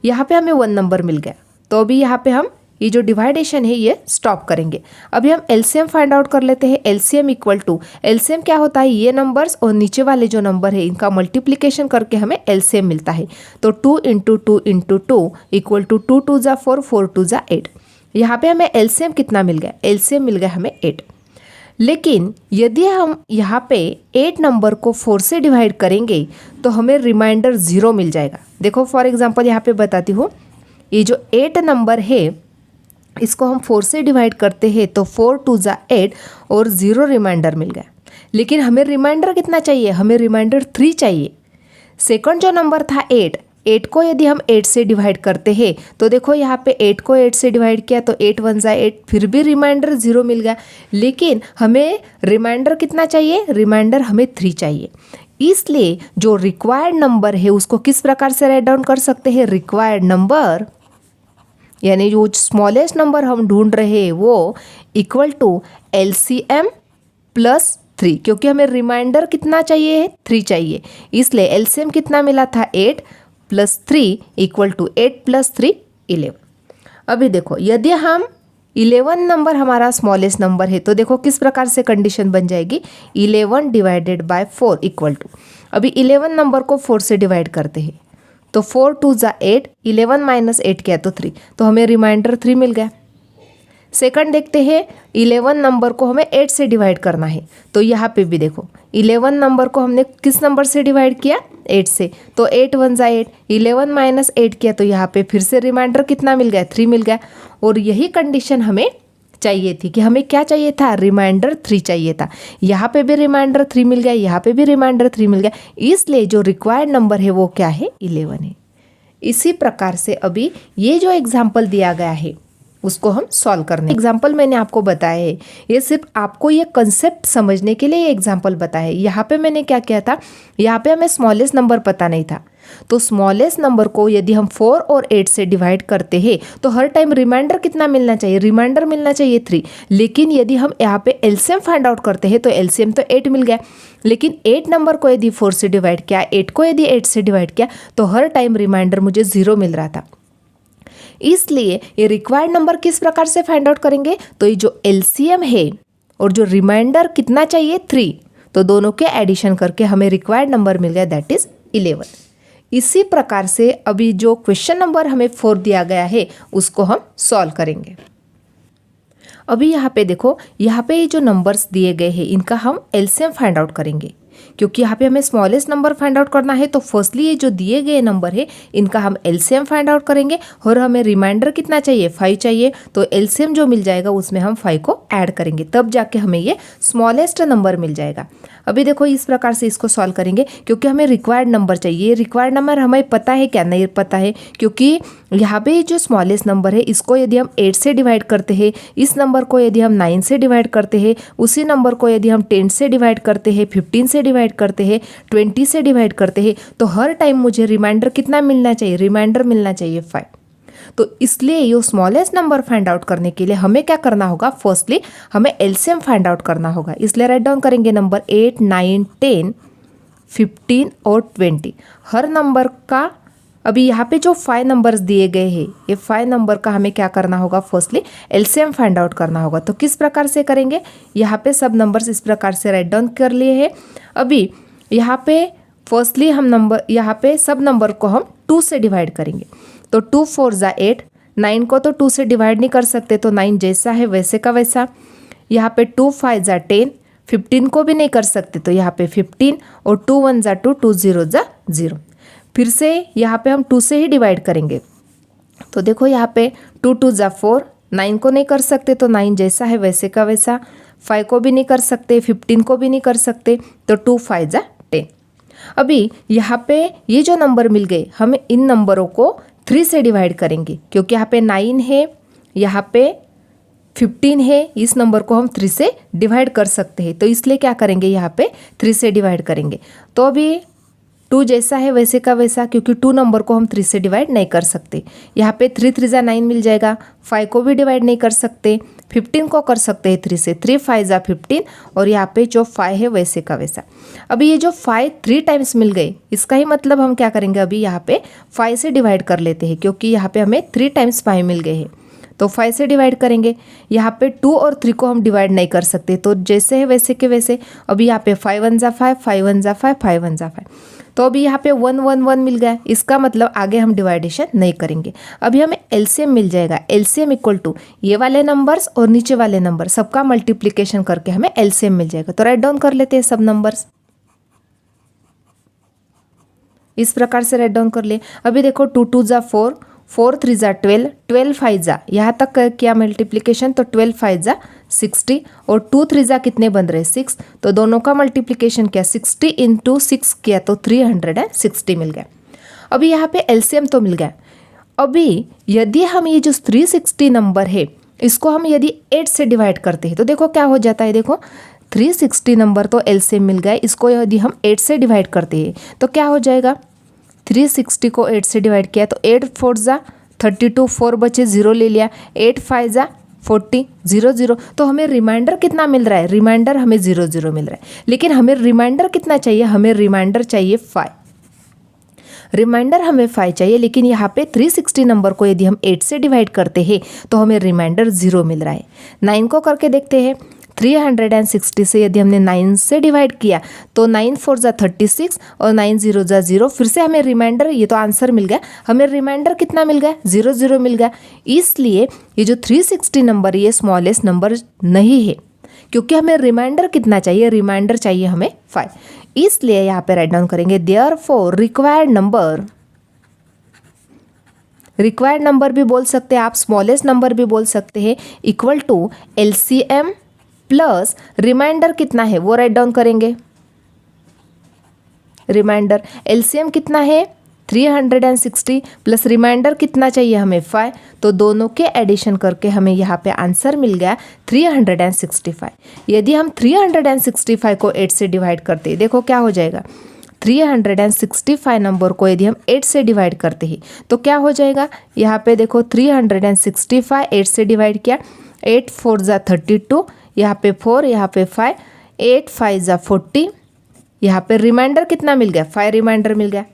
यहाँ पे हमें 1 नंबर मिल गया। तो अभी यहाँ पे हम ये जो डिवाइडेशन है ये स्टॉप करेंगे। अभी हम एलसीएम फाइंड आउट कर लेते हैं। एलसीएम इक्वल टू, एलसीएम क्या होता है, ये नंबर्स और नीचे वाले जो नंबर है इनका मल्टीप्लिकेशन करके हमें एलसीएम मिलता है। तो 2 इंटू 2 इंटू 2 इक्वल टू 2 2 जा 4, 4 2 जा 8। यहाँ पे हमें एलसीएम कितना मिल गया, एलसीएम मिल गया हमें 8। लेकिन यदि हम यहाँ पे 8 नंबर को 4 से डिवाइड करेंगे तो हमें रिमाइंडर 0 मिल जाएगा। देखो फॉर एग्जांपल यहाँ पे बताती हूँ, ये जो 8 नंबर है इसको हम 4 से डिवाइड करते हैं तो 4 2 जा 8 और 0 रिमाइंडर मिल गया। लेकिन हमें रिमाइंडर कितना चाहिए, हमें रिमाइंडर 3 चाहिए। सेकंड जो नंबर था 8 8 को यदि हम 8 से डिवाइड करते हैं तो देखो यहाँ पे 8 को 8 से डिवाइड किया तो 8 1 जा 8, फिर भी रिमाइंडर 0 मिल गया। लेकिन हमें रिमाइंडर कितना चाहिए, रिमाइंडर हमें 3 चाहिए। इसलिए जो रिक्वायर्ड नंबर है उसको किस प्रकार से राइट डाउन कर सकते हैं, रिक्वायर्ड नंबर यानी जो स्मॉलेस्ट नंबर हम ढूंढ रहे हैं वो इक्वल टू LCM प्लस 3, क्योंकि हमें रिमाइंडर कितना चाहिए, 3 चाहिए। इसलिए LCM कितना मिला था, 8 प्लस 3 इक्वल टू 8 प्लस 3 11। अभी देखो यदि हम 11 नंबर हमारा स्मॉलेस्ट नंबर है तो देखो किस प्रकार से कंडीशन बन जाएगी, 11 डिवाइडेड बाय 4 इक्वल टू, अभी 11 नंबर को 4 से डिवाइड करते हैं तो 4 2 जा 8, 11 माइनस 8 किया तो 3, तो हमें रिमाइंडर 3 मिल गया। सेकंड देखते हैं, 11 नंबर को हमें 8 से डिवाइड करना है तो यहाँ पे भी देखो 11 नंबर को हमने किस नंबर से डिवाइड किया, 8 से, तो 8 1 जा 8, 11 माइनस 8 किया तो यहाँ पे फिर से रिमाइंडर कितना मिल गया, 3 मिल गया। और यही कंडीशन हमें चाहिए थी कि हमें क्या चाहिए था, रिमाइंडर 3 चाहिए था। यहाँ पे भी रिमाइंडर 3 मिल गया, यहाँ पे भी रिमाइंडर 3 मिल गया। इसलिए जो रिक्वायर्ड नंबर है वो क्या है, 11 है। इसी प्रकार से अभी ये जो एग्जाम्पल दिया गया है उसको हम सॉल्व करने, एग्जाम्पल मैंने आपको बताया है, ये सिर्फ आपको ये कंसेप्ट समझने के लिए एग्जाम्पल बताया है। यहाँ पे मैंने क्या किया था, यहाँ पे हमें स्मॉलेस्ट नंबर पता नहीं था, तो स्मॉलेस्ट नंबर को यदि हम 4 और 8 से डिवाइड करते हैं तो हर टाइम रिमाइंडर कितना मिलना चाहिए, रिमाइंडर मिलना चाहिए 3। लेकिन यदि हम यहाँ पे LCM फाइंड आउट करते हैं तो LCM तो 8 मिल गया, लेकिन 8 नंबर को यदि 4 से डिवाइड किया, 8 को यदि 8 से डिवाइड किया तो हर टाइम रिमाइंडर मुझे 0 मिल रहा था। इसलिए ये रिक्वायर्ड नंबर किस प्रकार से फाइंड आउट करेंगे, तो ये जो LCM है और जो रिमाइंडर कितना चाहिए 3, तो दोनों के एडिशन करके हमें रिक्वायर्ड नंबर मिल गया, दैट इज 11। इसी प्रकार से अभी जो क्वेश्चन नंबर हमें 4 दिया गया है उसको हम सॉल्व करेंगे। अभी यहाँ पे देखो, यहाँ पे ये जो नंबर्स दिए गए हैं इनका हम LCM फाइंड आउट करेंगे, क्योंकि यहाँ पे हमें स्मॉलेस्ट नंबर फाइंड आउट करना है। तो फर्स्टली ये जो दिए गए नंबर है इनका हम LCM फाइंड आउट करेंगे और हमें रिमाइंडर कितना चाहिए, 5 चाहिए, तो LCM जो मिल जाएगा उसमें हम 5 को ऐड करेंगे, तब जाके हमें ये स्मॉलेस्ट नंबर मिल जाएगा। अभी देखो इस प्रकार से इसको सॉल्व करेंगे, क्योंकि हमें रिक्वायर्ड नंबर चाहिए। रिक्वायर्ड नंबर हमें पता है क्या, नहीं पता है, क्योंकि यहाँ पे जो स्मॉलेस्ट नंबर है इसको यदि हम 8 से डिवाइड करते हैं, इस नंबर को यदि हम 9 से डिवाइड करते हैं, उसी नंबर को यदि हम 10 से डिवाइड करते हैं, 15 से डिवाइड करते हैं, 20 से डिवाइड करते हैं, तो हर टाइम मुझे रिमाइंडर कितना मिलना चाहिए, रिमाइंडर मिलना चाहिए 5। तो इसलिए ये स्मॉलेस्ट नंबर फाइंड आउट करने के लिए हमें क्या करना होगा, फर्स्टली हमें LCM फाइंड आउट करना होगा। इसलिए राइट डाउन करेंगे नंबर 8 9 10 15 और 20, हर नंबर का। अभी यहाँ पे जो 5 नंबर्स दिए गए हैं ये 5 नंबर का हमें क्या करना होगा, फर्स्टली LCM फाइंड आउट करना होगा। तो किस प्रकार से करेंगे, यहाँ पे सब नंबर्स इस प्रकार से राइट डाउन कर लिए हैं। अभी यहाँ पे फर्स्टली हम नंबर, यहाँ पे सब नंबर को हम 2 से डिवाइड करेंगे, तो 2 4 जा 8, 9 को तो 2 से डिवाइड नहीं कर सकते, तो 9 जैसा है वैसे का वैसा। यहाँ पे 2 5 जा 10, 15 को भी नहीं कर सकते, तो यहाँ पे 15, और 2 1 जा 2, 2 0 जा 0। फिर से यहाँ पे हम 2 से ही डिवाइड करेंगे, तो देखो यहाँ पे 2 2 जा 4, 9 को नहीं कर सकते, तो 9 जैसा है वैसे का वैसा। 5 को भी नहीं कर सकते, 15 को भी नहीं कर सकते, तो 2 5 जा 10। अभी यहाँ पे ये जो नंबर मिल गए, हमें इन नंबरों को 3 से डिवाइड करेंगे, क्योंकि यहाँ पे 9 है, यहाँ पे 15 है, इस नंबर को हम 3 से डिवाइड कर सकते हैं, तो इसलिए क्या करेंगे, यहाँ पे 3 से डिवाइड करेंगे। तो अभी 2 जैसा है वैसे का वैसा, क्योंकि 2 नंबर को हम 3 से डिवाइड नहीं कर सकते। यहाँ पे 3 3 जा 9 मिल जाएगा, 5 को भी डिवाइड नहीं कर सकते, 15 को कर सकते हैं 3 से, 3 5 जा 15, और यहाँ पे जो 5 है वैसे का वैसा। अभी ये जो 5 3 टाइम्स मिल गए, इसका ही मतलब हम क्या करेंगे, अभी यहाँ पे 5 से डिवाइड कर लेते हैं, क्योंकि यहाँ पे हमें 3 टाइम्स 5 मिल गए हैं, तो 5 से डिवाइड करेंगे। यहाँ पे 2 और 3 को हम डिवाइड नहीं कर सकते, तो जैसे है वैसे के वैसे। अभी यहाँ पे 5 1 जा 5, 5 1 जा 5, 5 1 जा 5, तो अभी यहाँ पे 1 1 1 मिल गया, इसका मतलब आगे हम डिवाइडेशन नहीं करेंगे। अभी हमें LCM मिल जाएगा, LCM इक्वल टू ये वाले नंबर्स और नीचे वाले नंबर सबका मल्टीप्लिकेशन करके हमें LCM मिल जाएगा। तो राइट डाउन कर लेते हैं सब नंबर्स, इस प्रकार से राइट डाउन कर ले। अभी देखो 2 2 जा 4, 4 3 जा 12, 12 5 जा, यहाँ तक किया मल्टीप्लिकेशन, तो 12 5 जा 60, और 2 3 जा कितने बन रहे 6, तो दोनों का मल्टीप्लिकेशन किया 60 × 6 किया तो 360 मिल गया। अभी यहाँ पे एलसीएम तो मिल गया। अभी यदि हम ये जो 360 नंबर है इसको हम यदि 8 से डिवाइड करते हैं तो देखो क्या हो जाता है। देखो 360 नंबर तो एलसीएम मिल गया, इसको यदि हम 8 से डिवाइड करते हैं तो क्या हो जाएगा। 360 को 8 से डिवाइड किया तो 8 4 जा 32, 4 बचे 0 ले लिया, 8 5 जा 40, 0 0। तो हमें रिमाइंडर कितना मिल रहा है, रिमाइंडर हमें 0 0 मिल रहा है। लेकिन हमें रिमाइंडर कितना चाहिए, हमें रिमाइंडर चाहिए 5। रिमाइंडर हमें 5 चाहिए, लेकिन यहाँ पे 360 नंबर को यदि हम 8 से डिवाइड करते हैं तो हमें रिमाइंडर 0 मिल रहा है। 9 को करके देखते हैं। 360 से यदि हमने 9 से डिवाइड किया तो 9 4 जा 36 और 9 0 जा 0। फिर से हमें रिमाइंडर, ये तो आंसर मिल गया, हमें रिमाइंडर कितना मिल गया, 0 0 मिल गया। इसलिए ये जो 360 नंबर ये स्मॉलेस्ट नंबर नहीं है, क्योंकि हमें रिमाइंडर कितना चाहिए, रिमाइंडर चाहिए हमें 5। इसलिए यहाँ पे राइट डाउन करेंगे देयरफॉर रिक्वायर्ड नंबर भी बोल सकते हैं आप, स्मॉलेस्ट नंबर भी बोल सकते हैं, equal to LCM plus remainder कितना है वो राइट डाउन करेंगे। रिमाइंडर एलसीएम कितना है 360 प्लस रिमाइंडर कितना चाहिए हमें 5, तो दोनों के एडिशन करके हमें यहाँ पे आंसर मिल गया 365। यदि हम 365 को 8 से डिवाइड करते हैं, देखो क्या हो जाएगा। 365 नंबर को यदि हम 8 से डिवाइड करते हैं तो क्या हो जाएगा। यहाँ पे देखो 365 8 से डिवाइड किया, 8 4 जा 32, यहाँ पे 4, यहाँ पे 5, 8 5 जा 40, यहाँ पे रिमाइंडर कितना मिल गया, 5 रिमाइंडर मिल गया।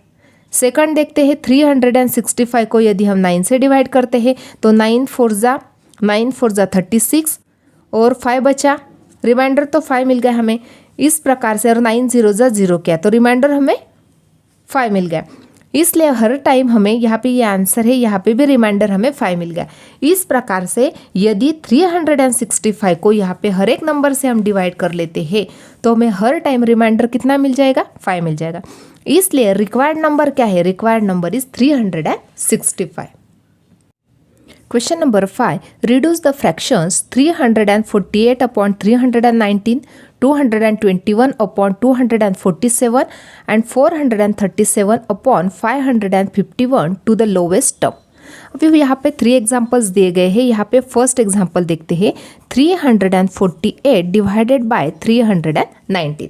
सेकंड देखते हैं 365 को यदि हम 9 से डिवाइड करते हैं तो 9 4 जा 36 और 5 बचा, रिमाइंडर तो 5 मिल गया हमें। इस प्रकार से, और 9 0 जा 0 किया तो रिमाइंडर हमें 5 मिल गया। इसलिए हर टाइम हमें यहाँ पे ये आंसर है, यहाँ पे भी रिमाइंडर हमें 5 मिल गया। इस प्रकार से यदि 365 को यहाँ पे हर एक नंबर से हम डिवाइड कर लेते हैं तो हमें हर टाइम रिमाइंडर कितना मिल जाएगा, 5 मिल जाएगा। इसलिए रिक्वायर्ड नंबर क्या है, required number is 365। Question number 5, reduce the fractions 348 upon 319, 221 upon 247 and 437 upon 551 to the lowest term. अभी यहाँ पे 3 एग्जाम्पल्स दिए गए हैं। यहाँ पे फर्स्ट एग्जाम्पल देखते हैं 348 डिवाइडेड बाय 319।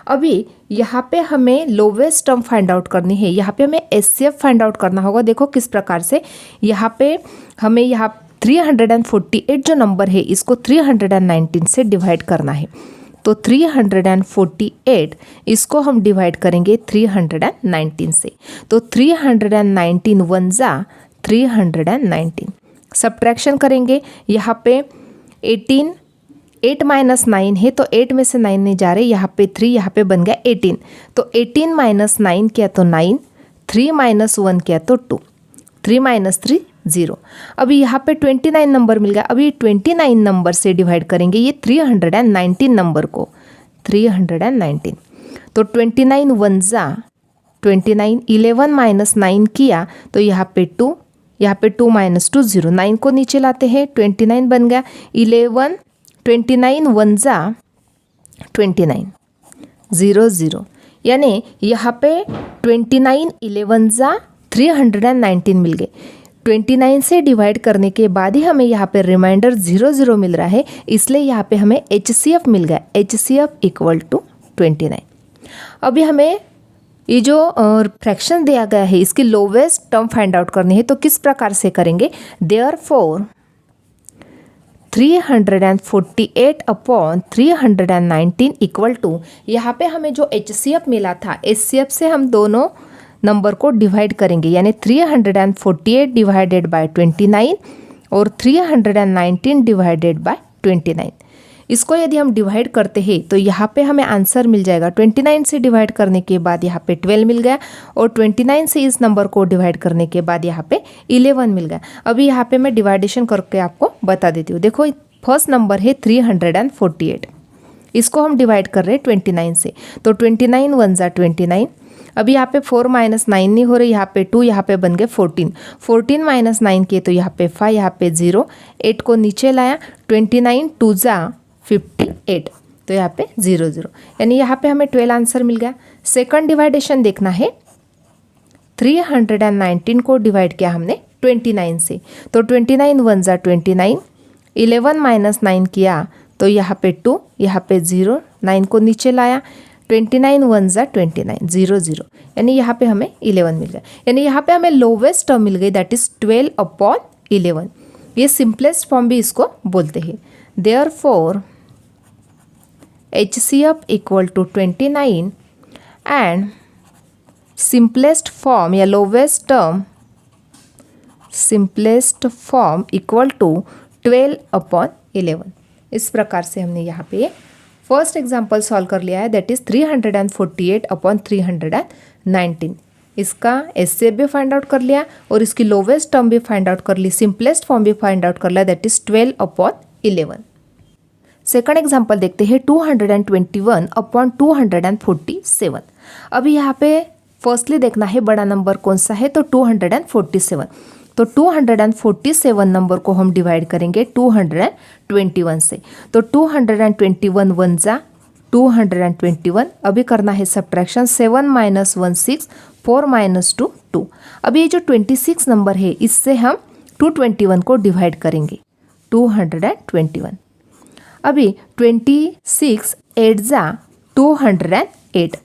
अभी यहाँ पे हमें लोवेस्ट टर्म फाइंड आउट करनी है, यहाँ पे हमें एचसीएफ फाइंड आउट करना होगा। देखो किस प्रकार से, यहाँ पे हमें यहाँ 348 जो नंबर है इसको 319 से डिवाइड करना है। तो 348 इसको हम डिवाइड करेंगे 319 से, तो 319 1 जा 319। सब्ट्रैक्शन करेंगे, यहाँ पे 18, 8 माइनस 9 है तो 8 में से 9 नहीं जा रहे, यहाँ पे 3, यहाँ पे बन गया 18। तो 18 माइनस 9 किया तो 9, 3 माइनस 1 किया तो 2, 3 माइनस 3 0। अभी यहाँ पे 29 नंबर मिल गया। अभी 29 नंबर से डिवाइड करेंगे ये 319 नंबर को, 319। तो 29 1 जा 29, 11 माइनस 9 किया तो यहाँ पे 2, यहाँ पे 2 माइनस 2 0, 9 को नीचे लाते हैं, 29 बन गया। 11 29 1 जा 29 0 0, यानी यहाँ पे 29 11 जा 319 मिल गए। 29 से डिवाइड करने के बाद ही हमें यहाँ पे रिमाइंडर 0 0 मिल रहा है, इसलिए यहाँ पे हमें एचसीएफ मिल गया, एचसीएफ इक्वल टू 29। अभी हमें ये जो फ्रैक्शन दिया गया है इसकी लोवेस्ट टर्म फाइंड आउट करनी है, तो किस प्रकार से करेंगे। देयरफॉर 348 अपॉन 319 इक्वल टू, यहाँ पे हमें जो एचसीएफ मिला था, एचसीएफ से हम दोनों नंबर को डिवाइड करेंगे, यानी 348 डिवाइडेड बाय 29 और 319 डिवाइडेड बाय 29। इसको यदि हम डिवाइड करते हैं तो यहाँ पे हमें आंसर मिल जाएगा। 29 से डिवाइड करने के बाद यहाँ पे 12 मिल गया, और 29 से इस नंबर को डिवाइड करने के बाद यहाँ पे 11 मिल गया। अभी यहाँ पे मैं डिवाइडेशन करके आपको बता देती हूँ। देखो फर्स्ट नंबर है 348, इसको हम डिवाइड कर रहे हैं 29 से, तो 29 1 जा 29। अभी यहाँ पे 4 माइनस 9 नहीं हो रही, यहाँ पे 2, यहाँ पे बन गए 14। 14 माइनस 9 किए तो यहाँ पे 5, यहाँ पे 0, 8 को नीचे लाया, 29 2 जा 58, तो यहाँ पे 0 0, यानी यहाँ पे हमें 12 आंसर मिल गया। सेकंड डिवाइडेशन देखना है, 319 को डिवाइड किया हमने 29 से, तो 29 वन ज़ा 29, 11 माइनस 9 किया तो यहाँ पे 2, यहाँ पे 0, 9 को नीचे लाया, 29 वन ज़ा 29, 0 0, यानी यहाँ पे हमें 11 मिल गया। यानी यहाँ पे हमें लोवेस्ट टर्म मिल गई, दैट इज 12/11। ये सिंपलेस्ट फॉर्म भी इसको बोलते हैं। Therefore HCF equal to 29 and simplest form या lowest term simplest form equal to 12/11। इस प्रकार से हमने यहाँ पे फर्स्ट एग्जाम्पल सॉल्व कर लिया है, दैट इज 348/319। इसका HCF भी फाइंड आउट कर लिया और इसकी लोवेस्ट टर्म भी फाइंड आउट कर ली, सिंपलेस्ट फॉर्म भी फाइंड आउट कर लिया, दैट इज 12/11। सेकंड एग्जाम्पल देखते हैं 221/247। अभी यहाँ पे फर्स्टली देखना है बड़ा नंबर कौन सा है, तो 247। तो 247 नंबर को हम डिवाइड करेंगे 221 से, तो 221 वन ज़ा 221। अभी करना है सब्ट्रैक्शन, 7 माइनस 1 6, 4 माइनस 2 2। अभी ये जो 26 नंबर है इससे हम 221 को डिवाइड करेंगे 221। अभी 26 8 ज़ा 208।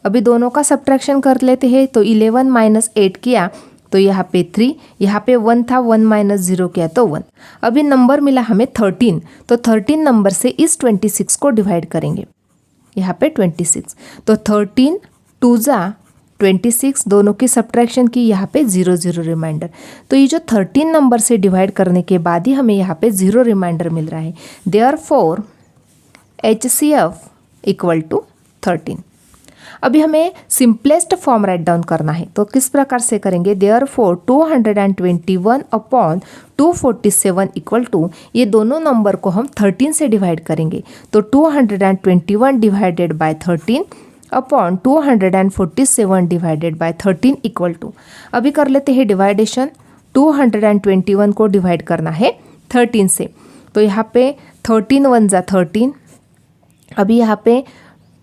अभी दोनों का सब्ट्रैक्शन कर लेते हैं, तो 11 माइनस 8 किया तो यहाँ पे 3, यहाँ पे 1 था, 1 माइनस 0 किया तो 1। अभी नंबर मिला हमें 13, तो 13 नंबर से इस 26 को डिवाइड करेंगे, यहाँ पे 26, तो 13 2 ज़ा 26, दोनों की सब्ट्रैक्शन की, यहाँ पे 0 0 रिमाइंडर। तो ये जो 13 नंबर से डिवाइड करने के बाद ही हमें यहाँ पे 0 रिमाइंडर मिल रहा है। Therefore HCF equal to 13। अभी हमें सिंपलेस्ट फॉर्म राइट डाउन करना है, तो किस प्रकार से करेंगे, देयरफॉर 221/247 इक्वल टू, ये दोनों नंबर को हम 13 से डिवाइड करेंगे, तो 221 divided by 13 upon 247 divided by 13 equal to, अभी कर लेते हैं डिवाइडेशन। 221 को डिवाइड करना है 13 से, तो यहाँ पे 13 वन ज़ा 13, अभी यहाँ पे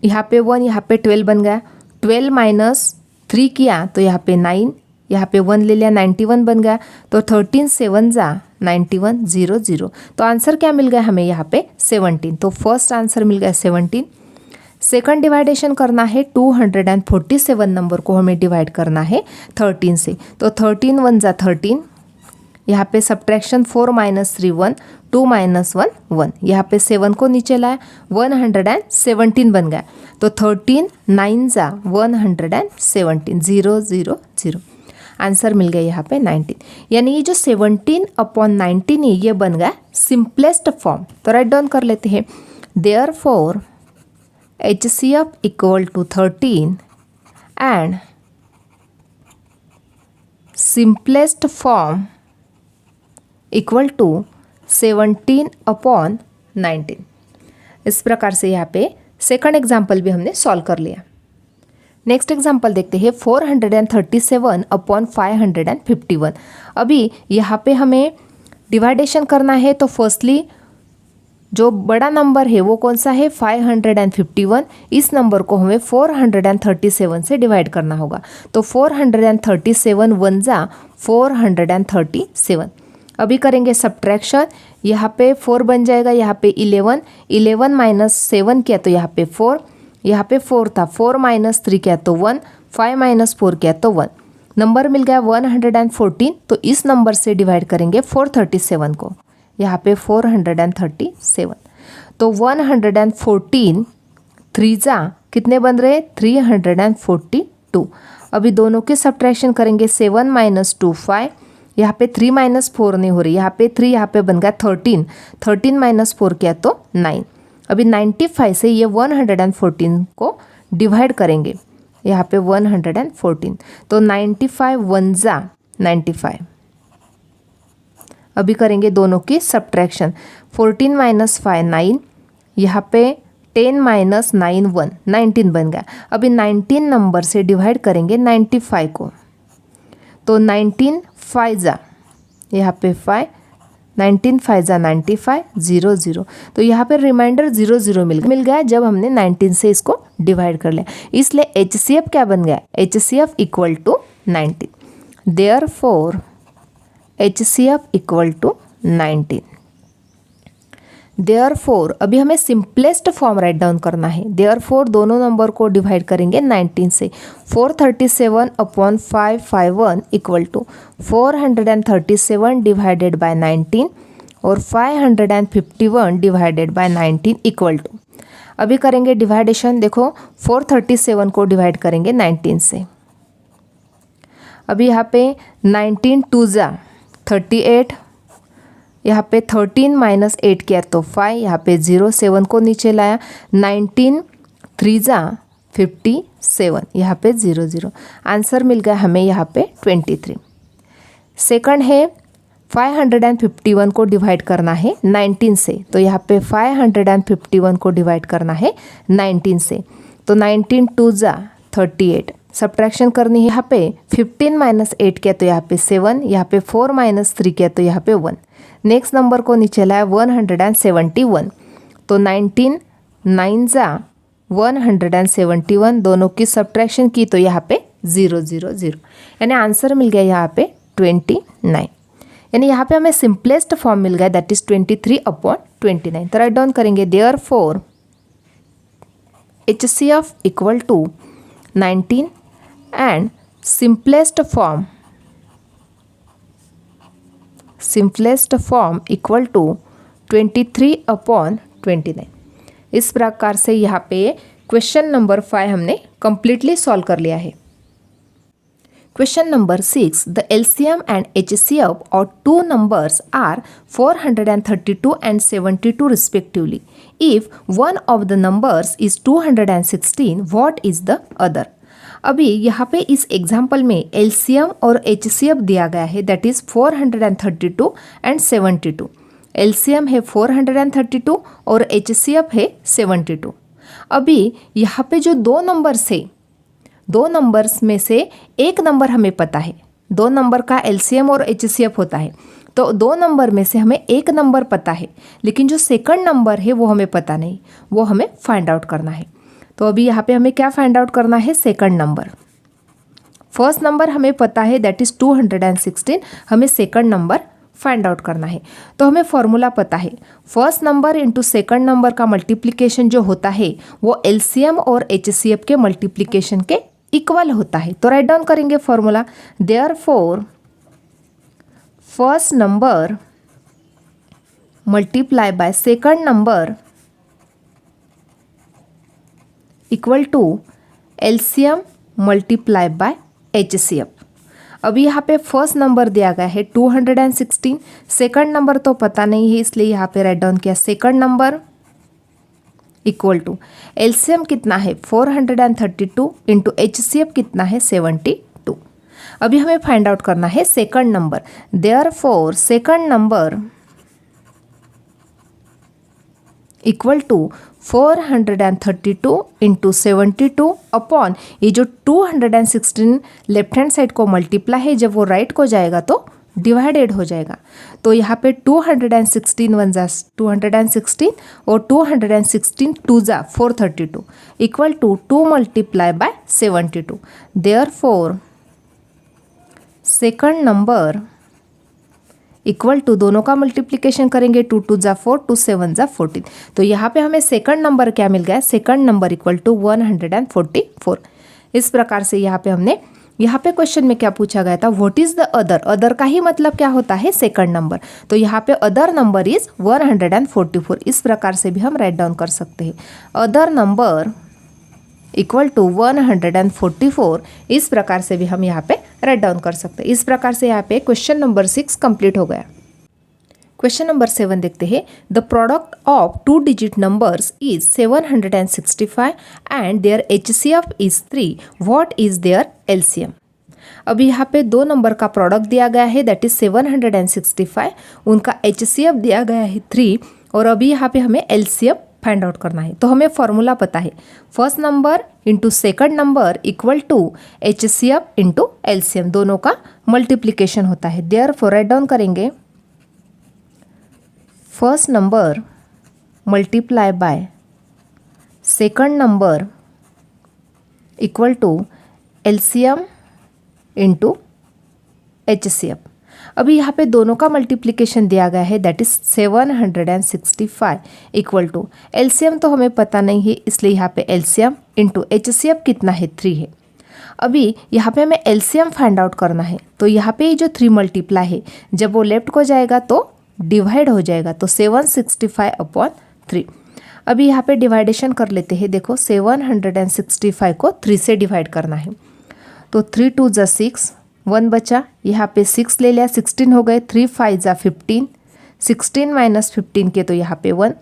1, यहाँ पे 12 बन गया, 12 माइनस 3 किया तो यहाँ पे 9, यहाँ पे 1 ले लिया, 91 बन गया, तो 13 7 ज़ा 91 0 0। तो आंसर क्या मिल गया हमें यहाँ पे 17, तो फर्स्ट आंसर मिल गया 17। सेकंड डिवाइडेशन करना है, 247 नंबर को हमें डिवाइड करना है 13 से, तो 13 वन ज़ा 13, यहाँ पे सब्ट्रैक्शन 4 माइनस 3 1, 2 माइनस 1 1, यहाँ पे 7 को नीचे लाया, 117 बन गया, तो 13 9 ज़ा 117 0 0 0। आंसर मिल गया यहाँ पे 19। यानी ये जो 17/19 है ये बन गया सिंपलेस्ट फॉर्म। तो राइट डाउन कर लेते हैं, therefore HCF equal to 13 and simplest form equal to 17/19। इस प्रकार से यहाँ पे सेकंड एग्जाम्पल भी हमने सॉल्व कर लिया। नेक्स्ट एग्जाम्पल देखते हैं 437/551। अभी यहाँ पे हमें डिवाइडेशन करना है, तो फर्स्टली जो बड़ा नंबर है वो कौन सा है, 551। इस नंबर को हमें 437 से डिवाइड करना होगा, तो 437 वन ज़ा 437। अभी करेंगे सब्ट्रैक्शन, यहाँ पे 4 बन जाएगा, यहाँ पे 11 माइनस 7 किया तो यहाँ पे 4, यहाँ पे 4 था, 4 माइनस 3 किया तो 1, 5 माइनस 4 किया तो 1। नंबर मिल गया 114, तो इस नंबर से डिवाइड करेंगे 437 को, यहाँ पे 437, तो 114 3 ज़ा कितने बन रहे, 342। अभी दोनों के सब्ट्रैक्शन करेंगे, 7 माइनस 2 5, यहाँ पे 3 माइनस 4 नहीं हो रही, यहाँ पे 3, यहाँ पे बन गया 13 माइनस 4 किया तो 9। अभी 95 से ये 114 को डिवाइड करेंगे, यहाँ पे 114, तो 95 वन ज़ा 95। अभी करेंगे दोनों की सब्ट्रैक्शन, 14 माइनस 5 9, यहाँ पे 10 माइनस 9 1, 19 बन गया। अभी 19 नंबर से डिवाइड करेंगे 95 को, तो 19 5 ज़ा यहाँ पे 5, 19 5 जा 95 0 0, तो यहाँ पे रिमाइंडर 0 0 मिल गया जब हमने 19 से इसको डिवाइड कर लिया। इसलिए HCF क्या बन गया, HCF equal to 19, therefore HCF equal to 19। Therefore अभी हमें सिंपलेस्ट फॉर्म राइट डाउन करना है। देयरफॉर दोनों नंबर को डिवाइड करेंगे 19 से। 437 upon 551 equal to 437 divided by 19 और 551 डिवाइडेड बाय 19 इक्वल टू, अभी करेंगे डिवाइडेशन। देखो 437 को डिवाइड करेंगे 19 से। अभी यहाँ पे 19 2 जा 38, यहाँ पे 13 माइनस 8 किया तो 5, यहाँ पे 0 7 को नीचे लाया, 19 3 जा 57, यहाँ पे 0 0, आंसर मिल गया हमें यहाँ पे 23। सेकंड है 551 को डिवाइड करना है 19 से, तो यहाँ पे 551 को डिवाइड करना है 19 से, तो 19 2 जा 38, सब्ट्रैक्शन करनी है। यहाँ पे 15 माइनस 8 किया तो यहाँ पे 7, यहाँ पे 4 माइनस 3 किया तो यहाँ पे 1। नेक्स्ट नंबर को नीचे लाया 171, तो 19 9 जा 171, दोनों की सब्ट्रैक्शन की तो यहाँ पे 0 0 0, यानी आंसर मिल गया यहाँ पे 29। यानी यहाँ पे हमें सिंपलेस्ट फॉर्म मिल गया, दैट इज 23 अपॉन 29। तो राइट डाउन करेंगे therefore HCF equal to 19 and simplest form equal to 23 upon 29। इस प्रकार से यहाँ पे क्वेश्चन नंबर 5 हमने कंप्लीटली सॉल्व कर लिया है। Question number 6, the LCM and HCF और two numbers are 432 and 72 respectively. If one of the numbers is 216, what is the other. अभी यहाँ पे इस एग्जाम्पल में LCM और HCF दिया गया है, दैट इज 432 एंड 72। LCM है 432 और HCF है 72। अभी यहाँ पे जो दो नंबर्स है, दो नंबर्स में से एक नंबर हमें पता है, दो नंबर का LCM और HCF होता है, तो दो नंबर में से हमें एक नंबर पता है, लेकिन जो सेकंड नंबर है वो हमें पता नहीं, वो हमें फाइंड आउट करना है। तो अभी यहाँ पे हमें क्या फाइंड आउट करना है, सेकंड नंबर। फर्स्ट नंबर हमें पता है दैट इज 216, हमें सेकंड नंबर फाइंड आउट करना है। तो हमें फॉर्मूला पता है, first number into second number का मल्टीप्लिकेशन जो होता है वो LCM और HCF के मल्टीप्लिकेशन के इक्वल होता है। तो राइट डाउन करेंगे formula, therefore first number multiply by second number equal to LCM multiply by HCF। अभी यहाँ पे फर्स्ट नंबर दिया गया है 216, सेकंड नंबर तो पता नहीं है, इसलिए यहाँ पे राइट डाउन किया second number equal to LCM कितना है 432 इंटू HCF कितना है 72। अभी हमें फाइंड आउट करना है second number, therefore second number equal to 432 into 72 upon ये जो 216 लेफ्ट हैंड साइड को मल्टीप्लाई है, जब वो राइट को जाएगा तो डिवाइडेड हो जाएगा। तो यहाँ पे 216 1 जा 216 और 216 2 जा 432 equal to 2 multiply by 72। Therefore second number equal to, दोनों का मल्टीप्लिकेशन करेंगे 2 2 जा 4 2 7 जा 14, तो यहाँ पे हमें सेकंड नंबर क्या मिल गया, सेकंड नंबर इक्वल टू 144। इस प्रकार से यहाँ पे हमने, यहाँ पे क्वेश्चन में क्या पूछा गया था, what is the other. Other का ही मतलब क्या होता है, सेकंड नंबर, तो यहाँ पे अदर नंबर इज 144। इस प्रकार से भी हम राइट डाउन कर सकते हैं, अदर नंबर इक्वल टू 144। इस प्रकार से भी हम यहाँ पे राइट डाउन कर सकते हैं। इस प्रकार से यहाँ पे क्वेश्चन नंबर 6 कंप्लीट हो गया। क्वेश्चन नंबर 7 देखते हैं, the product of 2 digit numbers is 765 and their HCF is 3, what is their LCM। अभी यहाँ पे दो नंबर का प्रोडक्ट दिया गया है, दैट इज 765, उनका HCF दिया गया है 3, और अभी यहाँ पे हमें LCM फाइंड आउट करना है। तो हमें फॉर्मूला पता है, first number into second number equal to HCF into LCM, दोनों का मल्टीप्लिकेशन होता है। देयरफॉर राइट डाउन करेंगे first number multiply by second number equal to LCM into HCF। अभी यहाँ पे दोनों का मल्टीप्लिकेशन दिया गया है, that is 765 equal to LCM तो हमें पता नहीं है, इसलिए यहाँ पे एलसीएम इंटू HCF कितना है 3 है। अभी यहाँ पे हमें एलसीएम फाइंड आउट करना है, तो यहाँ पे जो 3 मल्टीप्लाई है जब वो लेफ्ट को जाएगा तो डिवाइड हो जाएगा, तो 765/3। अभी यहाँ पे डिवाइडेशन कर लेते हैं। देखो 765 को 3 से डिवाइड करना है, तो 3 2 जा 6, 1 बचा, यहाँ पे 6 ले लिया, 16 हो गए, 3 5 जा 15, 16 माइनस 15 के तो यहाँ पे 1,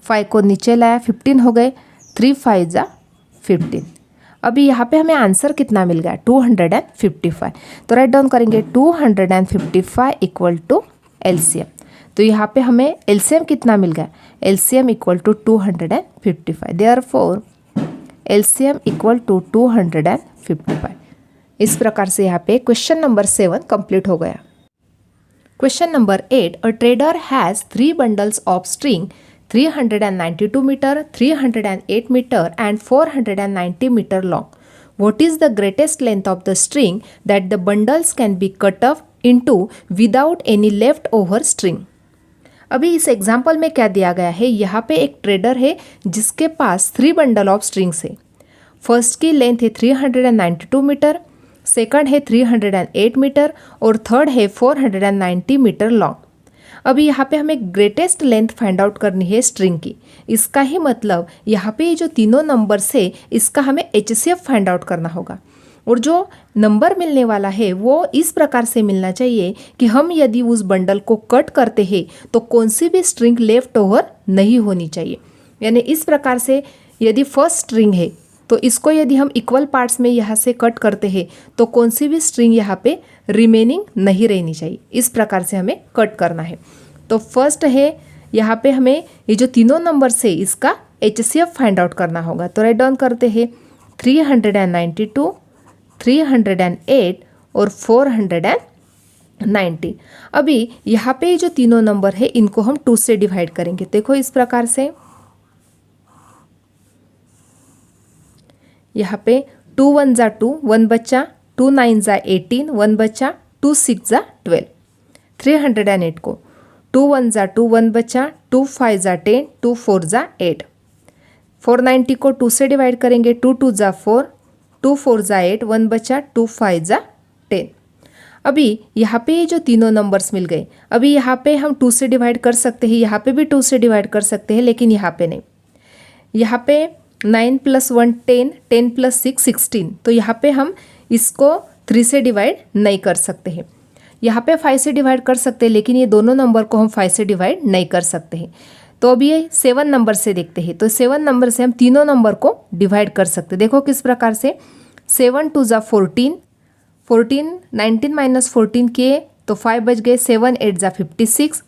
5 को नीचे लाया, 15 हो गए, 3 5 जा 15। अभी यहाँ पे हमें आंसर कितना मिल गया 255, तो राइट डाउन करेंगे 255 इक्वल टू एलसीएम। तो यहाँ पे हमें एलसीएम कितना मिल गया, LCM equal to 255, therefore LCM equal to 255। इस प्रकार से यहाँ पे क्वेश्चन नंबर 7 कंप्लीट हो गया। Question number 8, a trader has 3 bundles of string 392 metre, 308 metre and 490 metre long. What is the greatest length of the string that the bundles can be cut off into without any leftover string? अभी इस example में क्या दिया गया है, यहाँ पे एक ट्रेडर है जिसके पास 3 बंडल ऑफ स्ट्रिंग्स है। फर्स्ट की लेंथ है 392 मीटर, सेकंड है 308 मीटर और थर्ड है 490 मीटर लॉन्ग। अभी यहाँ पे हमें ग्रेटेस्ट लेंथ फाइंड आउट करनी है स्ट्रिंग की। इसका ही मतलब यहाँ पे ये जो तीनों नंबर्स है इसका हमें HCF फाइंड आउट करना होगा, और जो नंबर मिलने वाला है वो इस प्रकार से मिलना चाहिए कि हम यदि उस बंडल को कट करते हैं तो कौन सी भी स्ट्रिंग लेफ्ट ओवर नहीं होनी चाहिए। यानी इस प्रकार से यदि फर्स्ट स्ट्रिंग है तो इसको यदि हम इक्वल पार्ट्स में यहाँ से कट करते हैं तो कौन सी भी स्ट्रिंग यहाँ पे रिमेनिंग नहीं रहनी चाहिए। इस प्रकार से हमें कट करना है। तो फर्स्ट है यहाँ पे हमें ये जो तीनों नंबर से इसका HCF फाइंड आउट करना होगा। तो राइट डाउन करते हैं 392, 308 और 490। अभी यहाँ पे जो तीनों नंबर है इनको हम 2 से डिवाइड करेंगे। देखो इस प्रकार से यहाँ पे 2 1 जा 2, 1 बचा, 2 9 जा 18, 1 बचा, 2 6 जा 12। 308 को 2 1 जा 2, 1 बचा, 2 5 जा 10, 2 4 जा 8। 490 को 2 से डिवाइड करेंगे, 2 2 जा 4, 2 4 जा 8, 1 बचा, 2 5 जा 10। अभी यहाँ पे ये जो तीनों नंबर्स मिल गए, अभी यहाँ पे हम 2 से डिवाइड कर सकते हैं, यहाँ पे भी 2 से डिवाइड कर सकते हैं, लेकिन यहाँ पे नहीं। यहाँ पे 9 + 1 10, 10 + 6 16, तो यहाँ पे हम इसको 3 से डिवाइड नहीं कर सकते हैं। यहाँ पे 5 से डिवाइड कर सकते हैं, लेकिन ये दोनों नंबर को हम 5 से डिवाइड नहीं कर सकते हैं। तो अभी ये 7 नंबर से देखते हैं, तो 7 नंबर से हम तीनों नंबर को डिवाइड कर सकते हैं। देखो किस प्रकार से, 7 2 जा 14, 14 19 माइनस 14 किए तो 5 बच गए, 7 8 जा 56।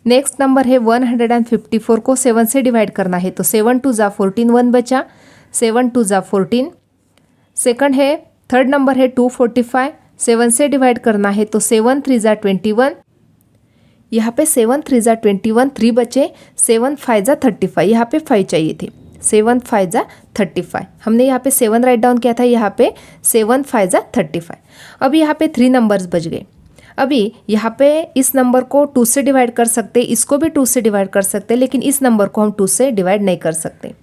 नेक्स्ट नंबर है 154 को 7 से डिवाइड करना है, तो 7 2 जा 14, 1 बचा, 7 2 जा 14। सेकंड है थर्ड नंबर है 245, 7 से डिवाइड करना है, तो 7 3 जा 21। यहाँ पे 7 3 जा 21, 3 बचे, 7 5 जा 35, यहाँ पे 5 चाहिए थे, 7 5 जा 35। हमने यहाँ पे 7 राइट डाउन किया था, यहाँ पे 7 5 जा 35। अब यहाँ पे 3 नंबर्स बच गए। अभी यहाँ पे इस नंबर को 2 से डिवाइड कर सकते, इसको भी 2 से डिवाइड कर सकते, लेकिन इस नंबर को हम 2 से डिवाइड नहीं कर सकते।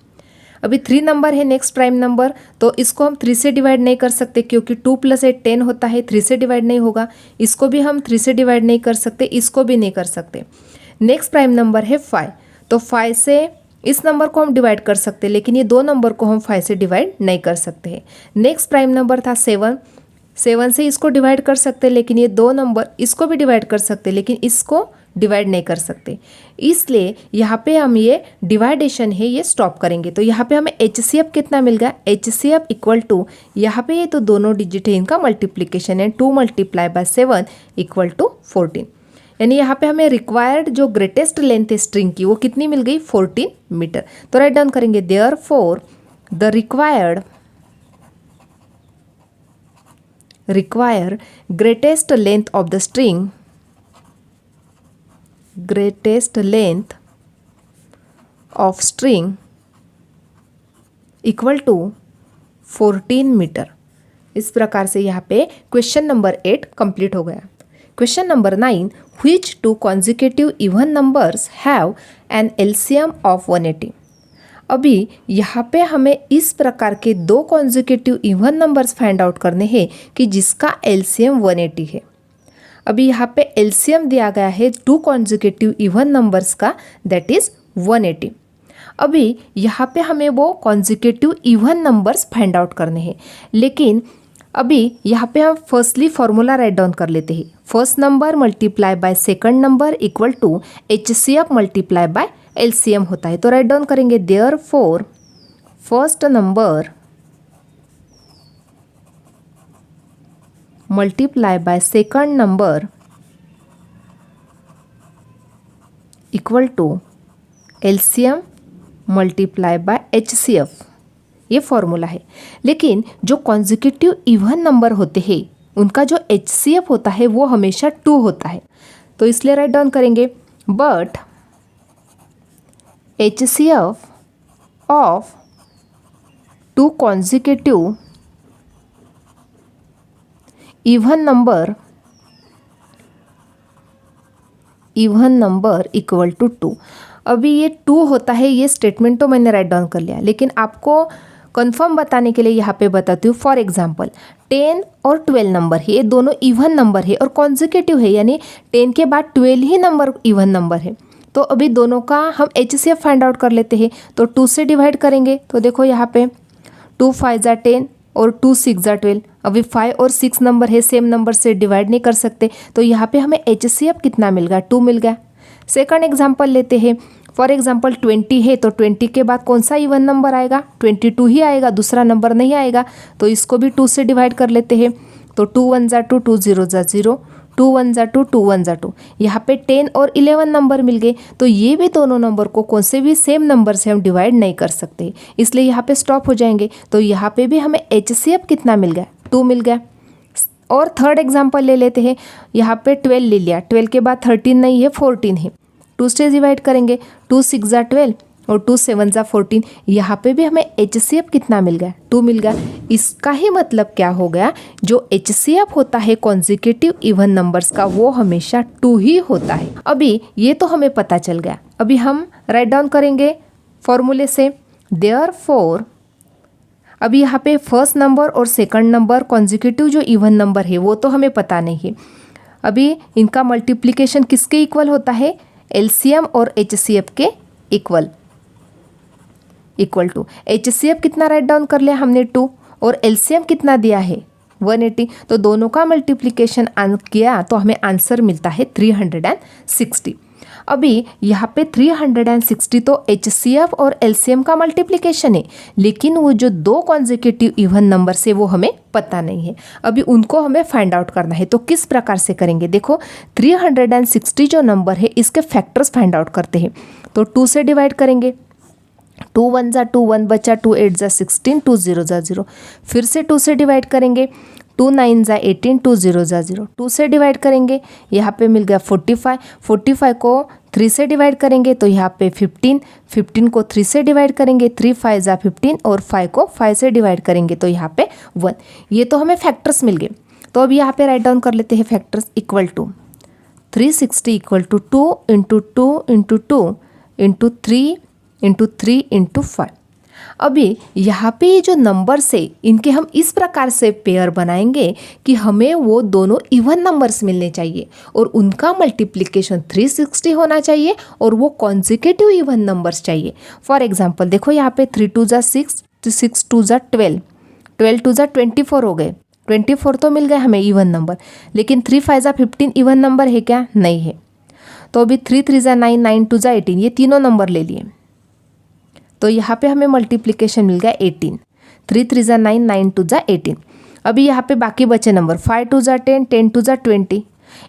अभी 3 नंबर है नेक्स्ट प्राइम नंबर, तो इसको हम 3 से डिवाइड नहीं कर सकते क्योंकि 2 + 8 10 होता है, 3 से डिवाइड नहीं होगा। इसको भी हम 3 से डिवाइड नहीं कर सकते, इसको भी नहीं कर सकते। नेक्स्ट प्राइम नंबर है 5, तो 5 से इस नंबर को हम डिवाइड कर सकते, लेकिन ये 2 नंबर को हम 5 से डिवाइड नहीं कर सकते हैं। नेक्स्ट प्राइम नंबर था 7, 7 से इसको डिवाइड कर सकते, लेकिन ये 2 नंबर इसको भी डिवाइड कर सकते, लेकिन इसको डिवाइड नहीं कर सकते। इसलिए यहाँ पे हम ये डिवाइडेशन है ये स्टॉप करेंगे। तो यहाँ पे हमें HCF कितना मिल गया, HCF इक्वल टू, यहाँ पे ये तो दोनों डिजिट है, इनका मल्टीप्लिकेशन है, 2 × 7 = 14। यानी यहाँ पे हमें रिक्वायर्ड जो ग्रेटेस्ट लेंथ है स्ट्रिंग की वो कितनी मिल गई, 14 मीटर। तो राइट डाउन करेंगे therefore the require greatest length of the string greatest length of string equal to 14 metre. इस प्रकार से यहाँ पे क्वेश्चन नंबर 8 कंप्लीट हो गया। Question number 9, which two consecutive even numbers have an LCM of 180। अभी यहाँ पे हमें इस प्रकार के दो consecutive even numbers find out करने हैं कि जिसका एलसीएम 180 है। अभी यहाँ पे एलसीएम दिया गया है टू कॉन्जिक्यूटिव इवन नंबर्स का, दैट इज 180। अभी यहाँ पे हमें वो consecutive even numbers find out करने हैं, लेकिन अभी यहाँ पे हम फर्स्टली फॉर्मूला राइट डाउन कर लेते हैं। First number multiply by second number equal to HCF multiply by LCM होता है। तो राइट डाउन करेंगे, therefore first number multiply by second number equal to LCM multiply by HCF, ये formula है। लेकिन जो कॉन्जिक्यूटिव इवन नंबर होते हैं उनका जो एचसीएफ होता है वो हमेशा 2 होता है। तो इसलिए राइट डाउन करेंगे, but HCF of 2 consecutive even number equal to 2। अभी ये 2 होता है, ये स्टेटमेंट तो मैंने राइट डाउन कर लिया, लेकिन आपको कंफर्म बताने के लिए यहाँ पे बताती हूँ। फॉर एग्जांपल 10 और 12 नंबर है, ये दोनों इवन नंबर है और कॉन्जिक्यूटिव है, यानी 10 के बाद 12 ही नंबर इवन नंबर है। तो अभी दोनों का हम एचसीएफ फाइंड आउट कर लेते हैं। तो 2 से डिवाइड करेंगे, तो देखो यहाँ पे 2 5 ज़ा 10 और 2 6 ज़ा 12। अभी 5 और 6 नंबर है, सेम नंबर से डिवाइड नहीं कर सकते, तो यहाँ पे हमें एचसीएफ कितना मिल गया, 2 मिल गया। सेकंड एग्जाम्पल लेते हैं। फॉर एग्जाम्पल 20 है, तो 20 के बाद कौन सा इवन नंबर आएगा, 22 ही आएगा, दूसरा नंबर नहीं आएगा। तो इसको भी 2 से डिवाइड कर लेते हैं। तो 2 1 ज़ा 2, 2 0 ज़ा 0, 2 1 ज़ा 2, 2 1 ज़ा 2। यहाँ पे 10 और 11 नंबर मिल गए। तो ये भी दोनों नंबर को कौन से भी सेम नंबर से हम डिवाइड नहीं कर सकते, इसलिए यहाँ पे स्टॉप हो जाएंगे। तो यहाँ पे भी हमें एचसीएफ कितना मिल गया, 2 मिल गया। और थर्ड एग्जाम्पल ले लेते हैं। यहाँ पे 12 ले लिया, 12 के बाद 13 नहीं है, 14 है। 2 से डिवाइड करेंगे, 2 6 ज़ा 12 और 2 7 ज़ा 14। यहाँ पे भी हमें एचसीएफ कितना मिल गया, 2 मिल गया। इसका ही मतलब क्या हो गया, जो एचसीएफ होता है कॉन्जिक्यूटिव इवन नंबर्स का वो हमेशा 2 ही होता है। अभी ये तो हमें पता चल गया। अभी हम राइट डाउन करेंगे फॉर्मूले से, देयरफॉर अभी यहाँ पे फर्स्ट नंबर और सेकंड नंबर कॉन्जिक्यूटिव जो इवन नंबर है वो तो हमें पता नहीं है। अभी इनका मल्टीप्लिकेशन किसके इक्वल होता है, एलसीएम और एचसीएफ के इक्वल टू। एचसीएफ कितना राइट डाउन कर लिया हमने, 2, और एलसीएम कितना दिया है, 180। तो दोनों का मल्टीप्लिकेशन किया तो हमें आंसर मिलता है 360। अभी यहाँ पे 360 तो एचसीएफ और एलसीएम का मल्टीप्लिकेशन है, लेकिन वो जो दो कॉन्जिक्यूटिव इवन नंबर से वो हमें पता नहीं है। अभी उनको हमें फाइंड आउट करना है। तो किस प्रकार से करेंगे, देखो 360 जो नंबर है इसके फैक्टर्स फाइंड आउट करते हैं। तो 2 से डिवाइड करेंगे, 2 1 ज़ा 2, 1 बचा, 2 8 ज़ा 16, 2 0 ज़ा 0। फिर से 2 से डिवाइड करेंगे, 2 9 ज़ा 18, 2 0 ज़ा 0। 2 से डिवाइड करेंगे, यहाँ पे मिल गया 45। 45 को 3 से डिवाइड करेंगे तो यहाँ पे 15। 15 को 3 से डिवाइड करेंगे, 3 5 ज़ा 15 और 5 को 5 से डिवाइड करेंगे तो यहाँ पे 1। ये तो हमें फैक्टर्स मिल गए। तो अब यहाँ पे राइट डाउन कर लेते हैं factors, equal to 360 equal to 2 into 2 into 2 into 3 into 3 into 5। अभी यहाँ पे ये जो नंबर्स है इनके हम इस प्रकार से पेयर बनाएंगे कि हमें वो दोनों इवन नंबर्स मिलने चाहिए और उनका मल्टीप्लिकेशन 360 होना चाहिए और वो कॉन्जिक्यूटिव इवन नंबर्स चाहिए। फॉर एग्जांपल देखो यहाँ पे 3 2 ज़ा 6, 6 2 ज़ा 12, 12 2 ज़ा 24 हो गए। 24 तो मिल गए हमें इवन नंबर, लेकिन 3 5 ज़ा 15 इवन नंबर है क्या, नहीं है। तो अभी 3 3 ज़ा 9, 9 2 ज़ा 18, ये तीनों नंबर ले लिए। तो यहाँ पे हमें मल्टीप्लिकेशन मिल गया 18। 3 3 ज़ा 9, 9 2 ज़ा 18। अभी यहाँ पे बाकी बचे नंबर 5 2 ज़ा 10, 10 2 ज़ा 20।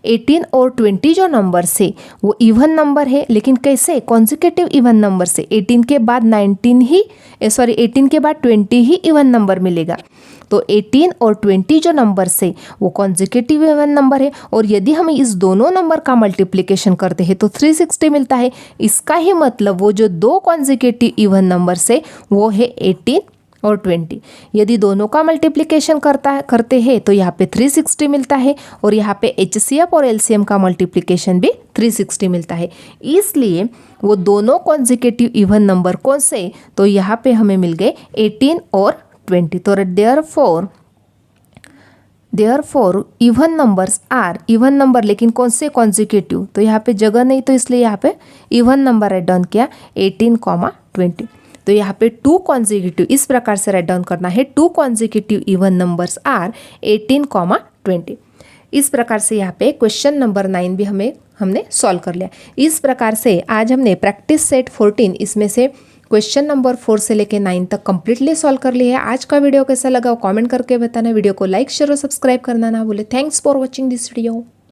18 और 20 जो नंबर से वो इवन नंबर है, लेकिन कैसे, कॉन्जिक्यूटिव इवन नंबर से। 18 के बाद 19 ही 18 के बाद 20 ही इवन नंबर मिलेगा। तो 18 और 20 जो नंबर्स है वो कॉन्जिक्यूटिव इवन नंबर है, और यदि हम इस दोनों नंबर का मल्टीप्लिकेशन करते हैं तो 360 मिलता है। इसका ही मतलब वो जो दो कॉन्जिक्यूटिव इवन नंबर्स है वो है 18 और 20। यदि दोनों का मल्टीप्लिकेशन करते हैं तो यहाँ पे 360 मिलता है, और यहाँ पे HCF और LCM का मल्टीप्लिकेशन भी 360 मिलता है। इसलिए वो दोनों कॉन्जिक्यूटिव इवन नंबर कौन से, तो यहाँ पे हमें मिल गए 18 और 20। तो therefore even numbers are, even number लेकिन कौन से कॉन्जिक्यूटिव, तो यहाँ पे जगह नहीं तो इसलिए यहाँ पे इवन नंबर राइट डाउन किया 18, 20। तो यहाँ पे 2 कॉन्जिक्यूटिव इस प्रकार से राइट डाउन करना है, 2 कॉन्जिक्यूटिव इवन नंबर्स आर 18, 20। इस प्रकार से यहाँ पे क्वेश्चन नंबर 9 भी हमने सॉल्व कर लिया। इस प्रकार से आज हमने प्रैक्टिस सेट 14 इसमें से क्वेश्चन नंबर 4 से लेके 9 तक कंप्लीटली सॉल्व कर लिया है। आज का वीडियो कैसा लगा वो कमेंट करके बताना। वीडियो को लाइक शेयर और सब्सक्राइब करना ना भूले। Thanks for watching this video.